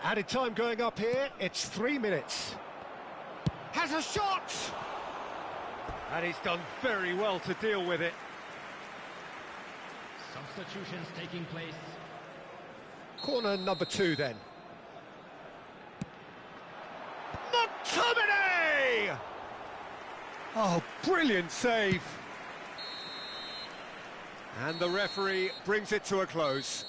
Added time going up here, it's 3 minutes. Has a shot! And he's done very well to deal with it. Substitutions taking place. Corner number 2 then. McTominay! Oh, brilliant save. And the referee brings it to a close.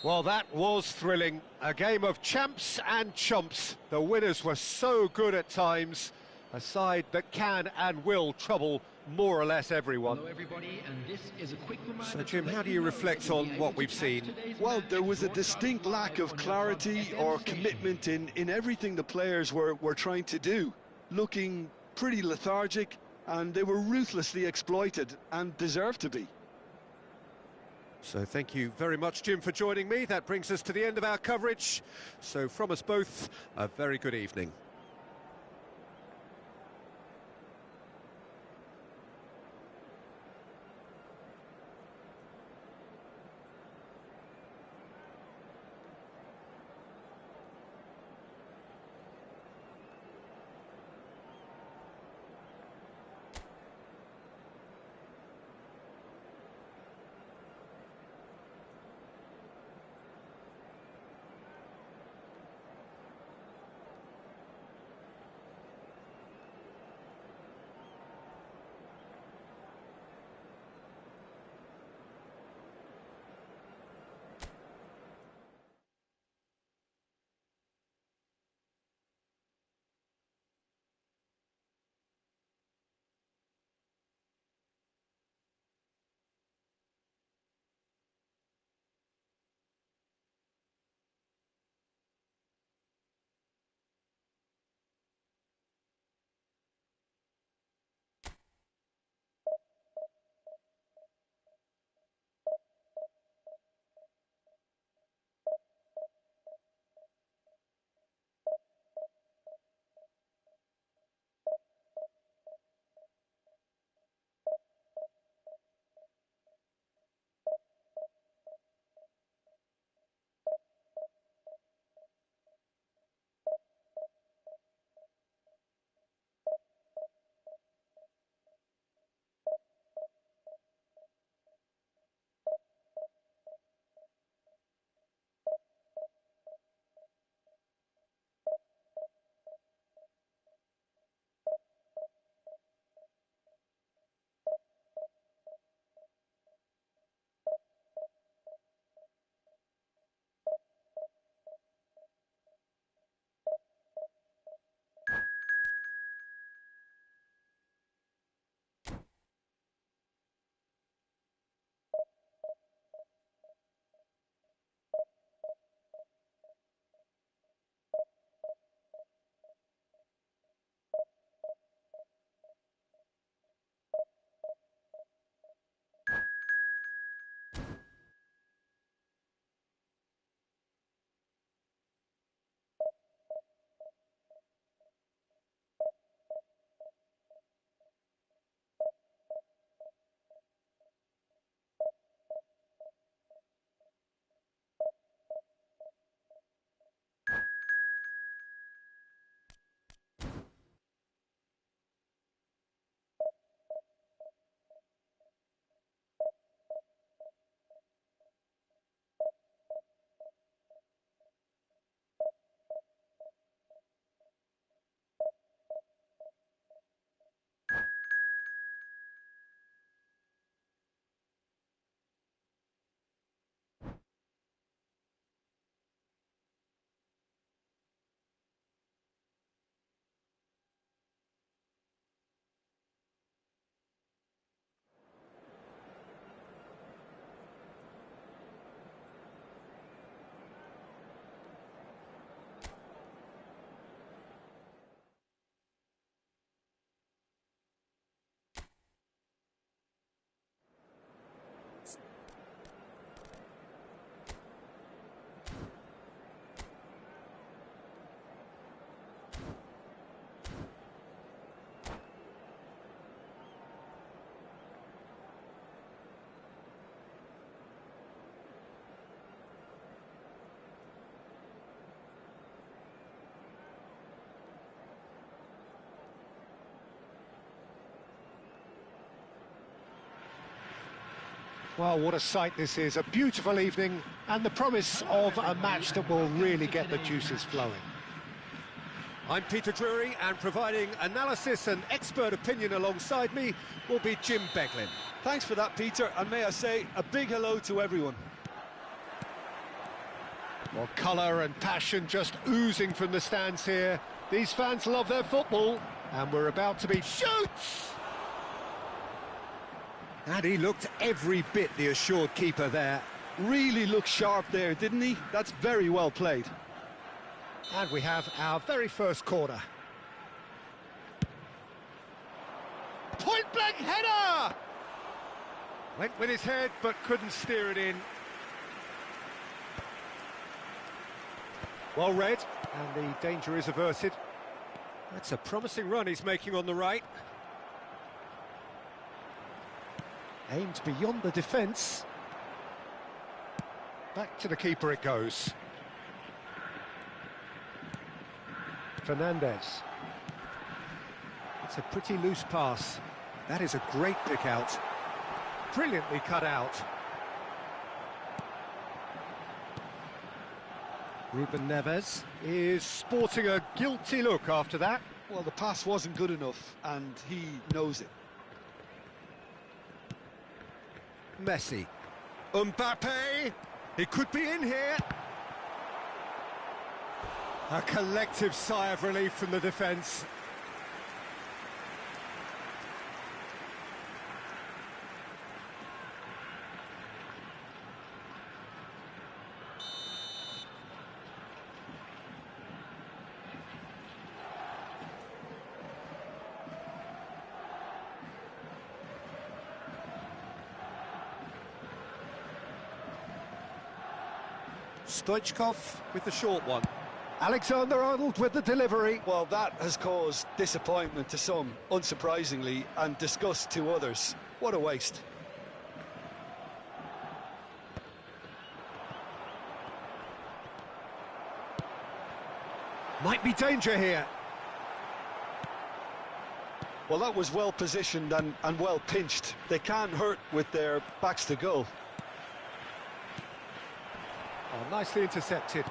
Well, that was thrilling. A game of champs and chumps. The winners were so good at times. A side that can and will trouble more or less everyone. Hello everybody, and this is a quick reminder. So, Jim, how do you reflect on what we've seen? Well, there was a distinct lack of clarity or commitment in everything the players were trying to do. Looking pretty lethargic, and they were ruthlessly exploited and deserved to be. So thank you very much, Jim, for joining me. That brings us to the end of our coverage. So from us both, a very good evening. Well, what a sight this is, a beautiful evening, and the promise of a match that will really get the juices flowing. I'm Peter Drury, and providing analysis and expert opinion alongside me will be Jim Beglin. Thanks for that, Peter, and may I say a big hello to everyone. Well, colour and passion just oozing from the stands here. These fans love their football, and we're about to be... Shoots! And he looked every bit the assured keeper there. Really looked sharp there, didn't he? That's very well played. And we have our very first corner. Point-blank header! Went with his head, but couldn't steer it in. Well read, and the danger is averted. That's a promising run he's making on the right. Aimed beyond the defence. Back to the keeper it goes. Fernandez. It's a pretty loose pass. That is a great pick out. Brilliantly cut out. Ruben Neves is sporting a guilty look after that. Well, the pass wasn't good enough, and he knows it. Messi. Mbappe! He could be in here. A collective sigh of relief from the defence. Stoichkov with the short one. Alexander-Arnold with the delivery. Well, that has caused disappointment to some, unsurprisingly, and disgust to others. What a waste. Might be danger here. Well, that was well positioned and well pinched. They can't hurt with their backs to goal. Oh, nicely intercepted.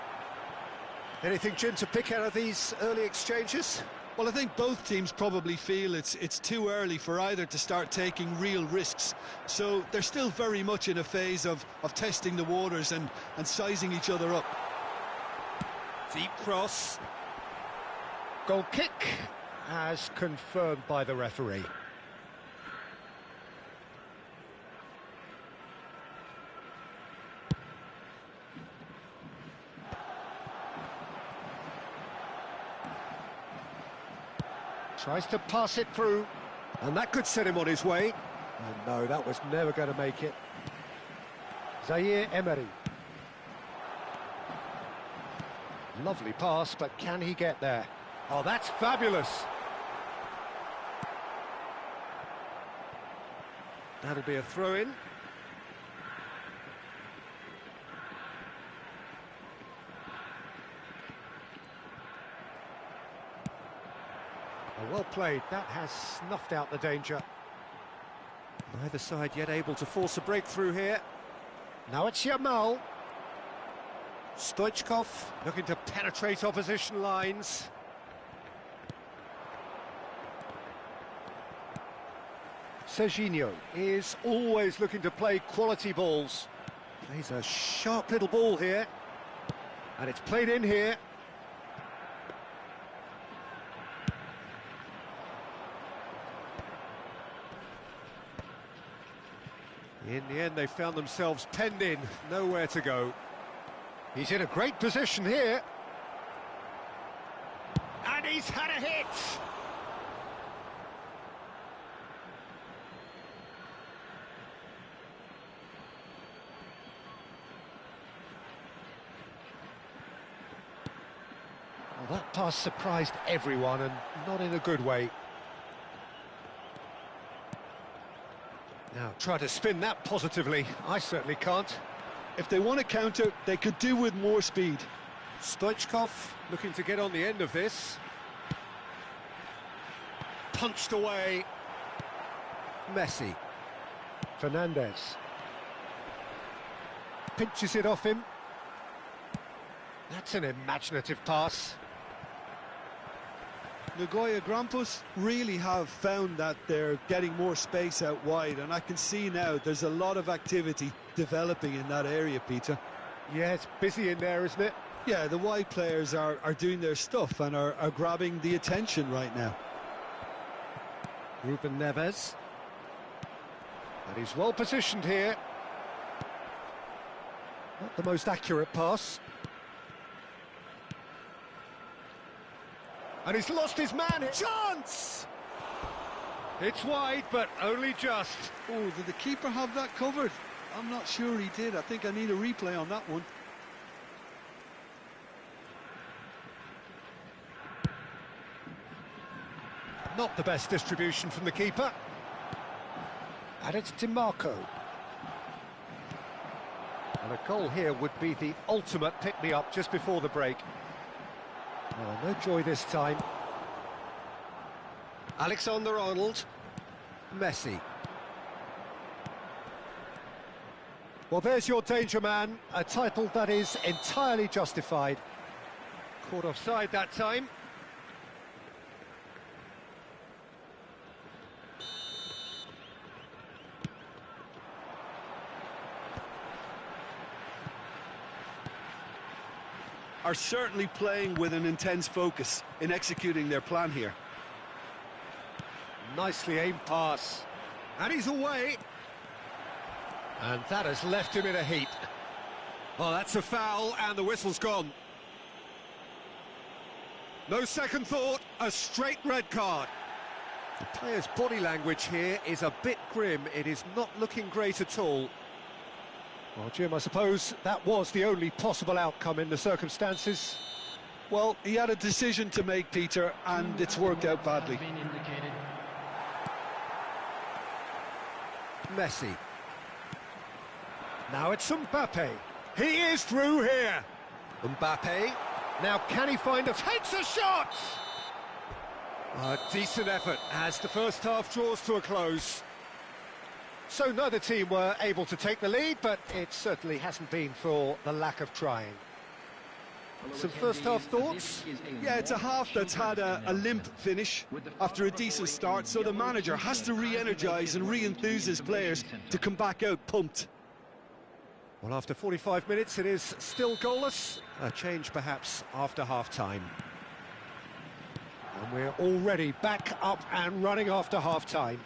Anything, Jim, to pick out of these early exchanges? Well, I think both teams probably feel it's too early for either to start taking real risks. So they're still very much in a phase of testing the waters and sizing each other up. Deep cross. Goal kick, as confirmed by the referee. Tries to pass it through. And that could set him on his way. And no, that was never going to make it. Zaire Emery. Lovely pass, but can he get there? Oh, that's fabulous. That'll be a throw-in. Well played, that has snuffed out the danger. Neither side yet able to force a breakthrough here. Now it's Yamal. Stoichkov looking to penetrate opposition lines. Serginho is always looking to play quality balls. Plays a sharp little ball here. And it's played in here. In the end, they found themselves penned in, nowhere to go. He's in a great position here. And he's had a hit! Well, that pass surprised everyone, and not in a good way. Now, try to spin that positively. I certainly can't. If they want to counter, they could do with more speed. Stoichkov looking to get on the end of this. Punched away. Messi. Fernandez. pinches it off him. That's an imaginative pass. Nagoya Grampus really have found that they're getting more space out wide, and I can see now there's a lot of activity developing in that area, Peter. Yeah, it's busy in there, isn't it? Yeah, the wide players are doing their stuff and are grabbing the attention right now. Ruben Neves. And he's well positioned here. Not the most accurate pass. And he's lost his man. Chance! It's wide, but only just. Oh, did the keeper have that covered? I'm not sure he did. I think I need a replay on that one. Not the best distribution from the keeper. And it's DiMarco. And a goal here would be the ultimate pick-me-up just before the break. Oh, no joy this time. Alexander-Arnold. Messi. Well, there's your danger man, a title that is entirely justified. Caught offside that time. Are certainly playing with an intense focus in executing their plan here. Nicely aimed pass. And he's away. And that has left him in a heap. Oh, that's a foul, and the whistle's gone. No second thought, a straight red card. The player's body language here is a bit grim. It is not looking great at all. Well, Jim, I suppose that was the only possible outcome in the circumstances. Well, he had a decision to make, Peter, and it's worked out badly. Messi. Now it's Mbappe. He is through here. Mbappe. Now can he find a... Takes a shot! A decent effort as the first half draws to a close. So neither team were able to take the lead, but it certainly hasn't been for the lack of trying. Some first half thoughts? Yeah, it's a half that's had a limp finish after a decent start, so the manager has to re-energise and re-enthuse his players to come back out pumped. Well, after 45 minutes, it is still goalless. A change, perhaps, after half-time. And we're already back up and running after half-time.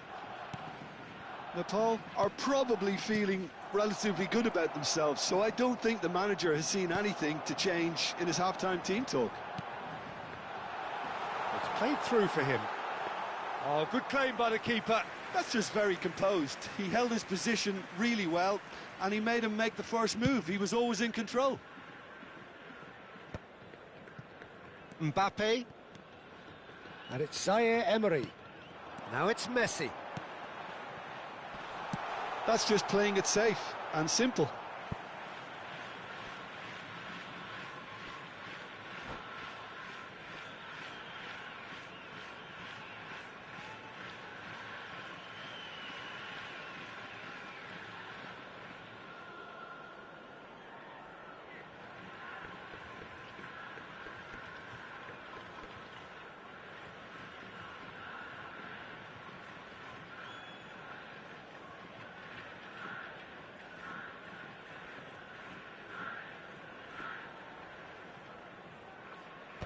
Nepal are probably feeling relatively good about themselves, so I don't think the manager has seen anything to change in his half-time team talk. It's played through for him. Oh, good claim by the keeper. That's just very composed. He held his position really well, and he made him make the first move. He was always in control. Mbappe. And it's Zaire Emery. Now it's Messi. That's just playing it safe and simple.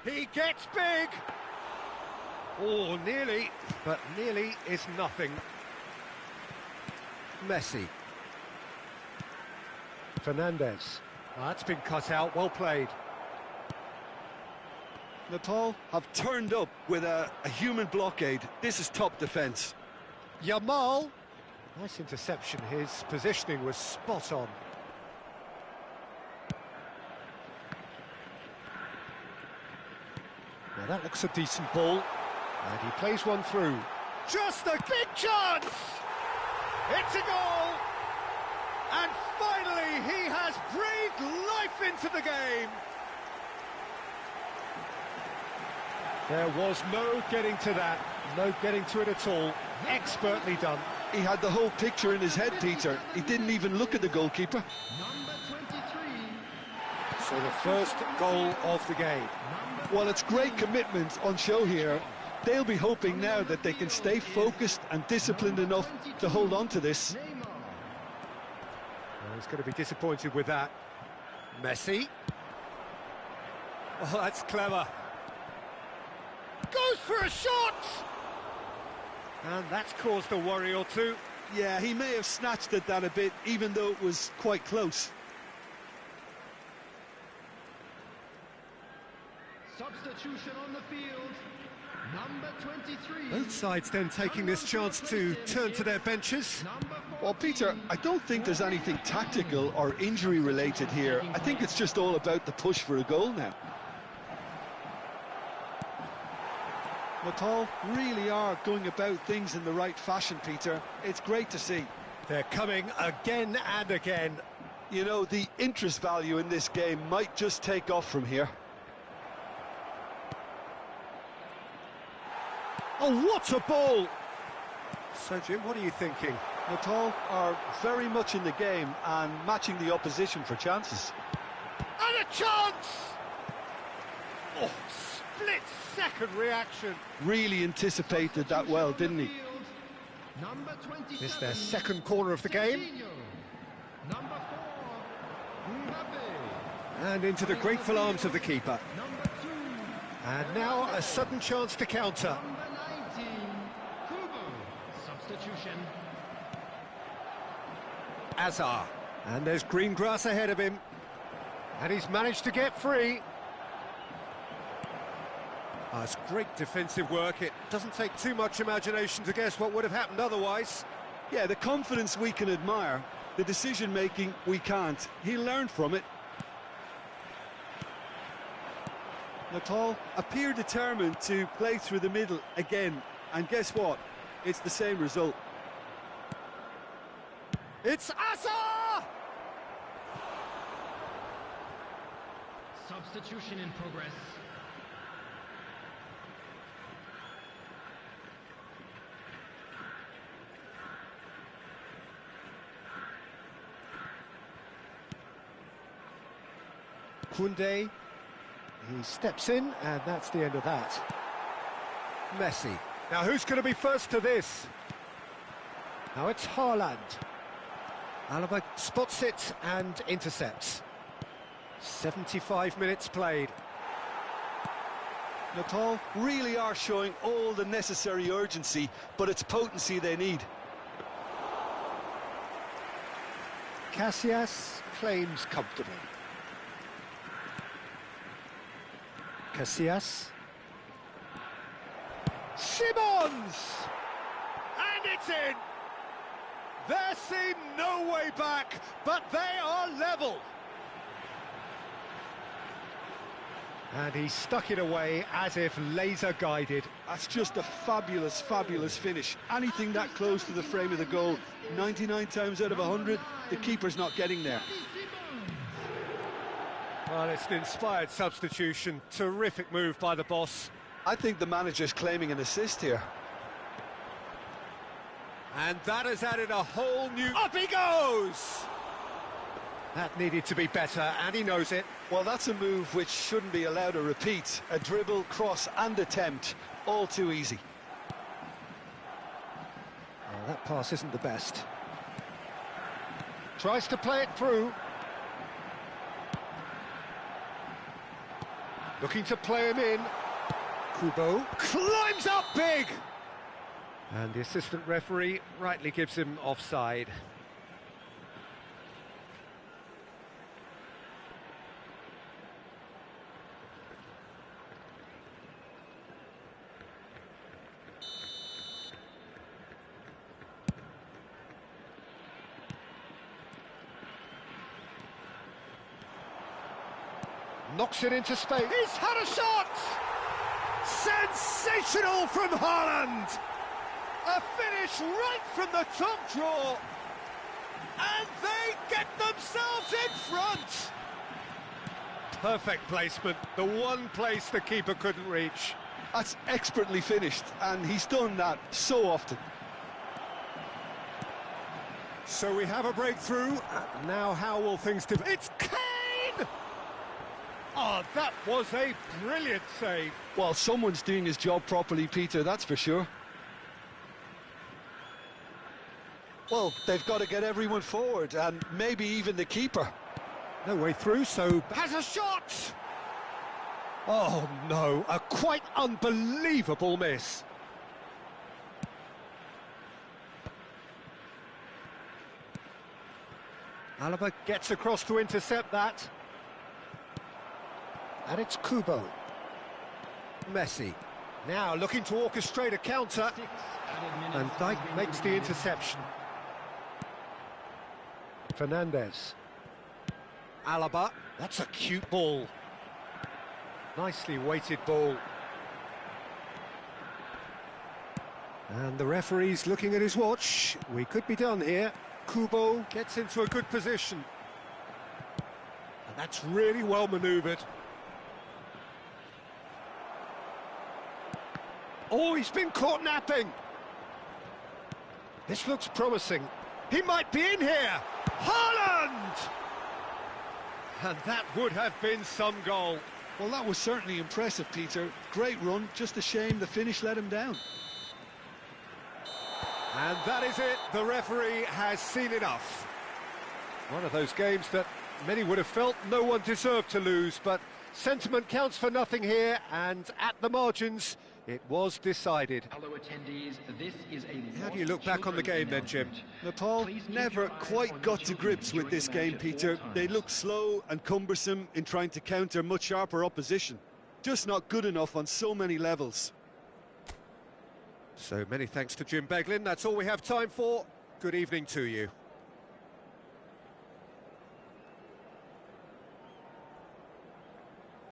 He gets big! Oh, nearly, but nearly is nothing. Messi. Fernandez. Oh, that's been cut out, well played. Nepal have turned up with a human blockade. This is top defence. Yamal. Nice interception, his positioning was spot on. Now that looks a decent ball, and he plays one through. Just a big chance! It's a goal! And finally he has breathed life into the game! There was no getting to that, no getting to it at all. Expertly done. He had the whole picture in his head, Peter. He didn't even look at the goalkeeper. Number 20. So the first goal of the game. Well, it's great commitment on show here. They'll be hoping now that they can stay focused and disciplined enough to hold on to this. Well, he's going to be disappointed with that. Messi. Oh, that's clever. Goes for a shot! And that's caused a worry or two. Yeah, he may have snatched at that a bit, even though it was quite close. Substitution on the field. Number 23. Both sides then taking this chance to turn to their benches. Well, Peter, I don't think there's anything tactical or injury related here. I think it's just all about the push for a goal now. Nepal really are going about things in the right fashion, Peter. It's great to see. They're coming again and again. You know, the interest value in this game might just take off from here. Oh, what a ball! So, Jim, what are you thinking? Nepal are very much in the game and matching the opposition for chances. And a chance! Oh, split-second reaction. Really anticipated that well, didn't he? It's their second corner of the game. Number 4, And into the grateful arms of the keeper. Number 2, And now a sudden chance to counter. number 19, substitution. Azar. And there's green grass ahead of him. And he's managed to get free. Oh, it's great defensive work. It doesn't take too much imagination to guess what would have happened otherwise. Yeah, the confidence we can admire, the decision-making we can't. He learned from it. Nepal appear determined to play through the middle again. And guess what? It's the same result. It's Azar! Substitution in progress. Koundé, he steps in, and that's the end of that. Messi. Now who's going to be first to this? Now it's Haaland. Alaba spots it and intercepts. 75 minutes played. Nepal really are showing all the necessary urgency, but it's potency they need. Casillas claims comfortably. Casillas. Simons! And it's in! There seemed no way back, but they are level. And he stuck it away as if laser-guided. That's just a fabulous, fabulous finish. Anything that close to the frame of the goal, 99 times out of 100, the keeper's not getting there. Well, it's an inspired substitution. Terrific move by the boss. I think the manager's claiming an assist here. And that has added a whole new... Up he goes! That needed to be better, and he knows it. Well, that's a move which shouldn't be allowed to repeat. A dribble, cross and attempt, all too easy. Well, that pass isn't the best. Tries to play it through. Looking to play him in. Kubo climbs up big! And the assistant referee rightly gives him offside. Knocks it into space. He's had a shot! Sensational from Haaland! A finish right from the top draw. And they get themselves in front. Perfect placement. The one place the keeper couldn't reach. That's expertly finished, and he's done that so often. So we have a breakthrough. Now how will things develop? It's Kane! Oh, that was a brilliant save. Well, someone's doing his job properly, Peter, that's for sure. Well, they've got to get everyone forward, and maybe even the keeper. No way through, so... Has a shot! Oh, no, a quite unbelievable miss. Alaba gets across to intercept that. And it's Kubo. Messi. Now looking to orchestrate a counter. And Dijk makes the interception. Fernandez. Alaba. That's a cute ball. Nicely weighted ball. And the referee's looking at his watch. We could be done here. Kubo gets into a good position. And that's really well manoeuvred. Oh, he's been caught napping. This looks promising. He might be in here. Haaland! And that would have been some goal. Well, that was certainly impressive, Peter. Great run, just a shame the finish let him down. And that is it. The referee has seen enough. One of those games that many would have felt no one deserved to lose, but sentiment counts for nothing here, and at the margins, it was decided. How do you look back on the game then, Jim? Nepal never quite got to grips with this game, Peter. They looked slow and cumbersome in trying to counter much sharper opposition. Just not good enough on so many levels. So many thanks to Jim Beglin. That's all we have time for. Good evening to you.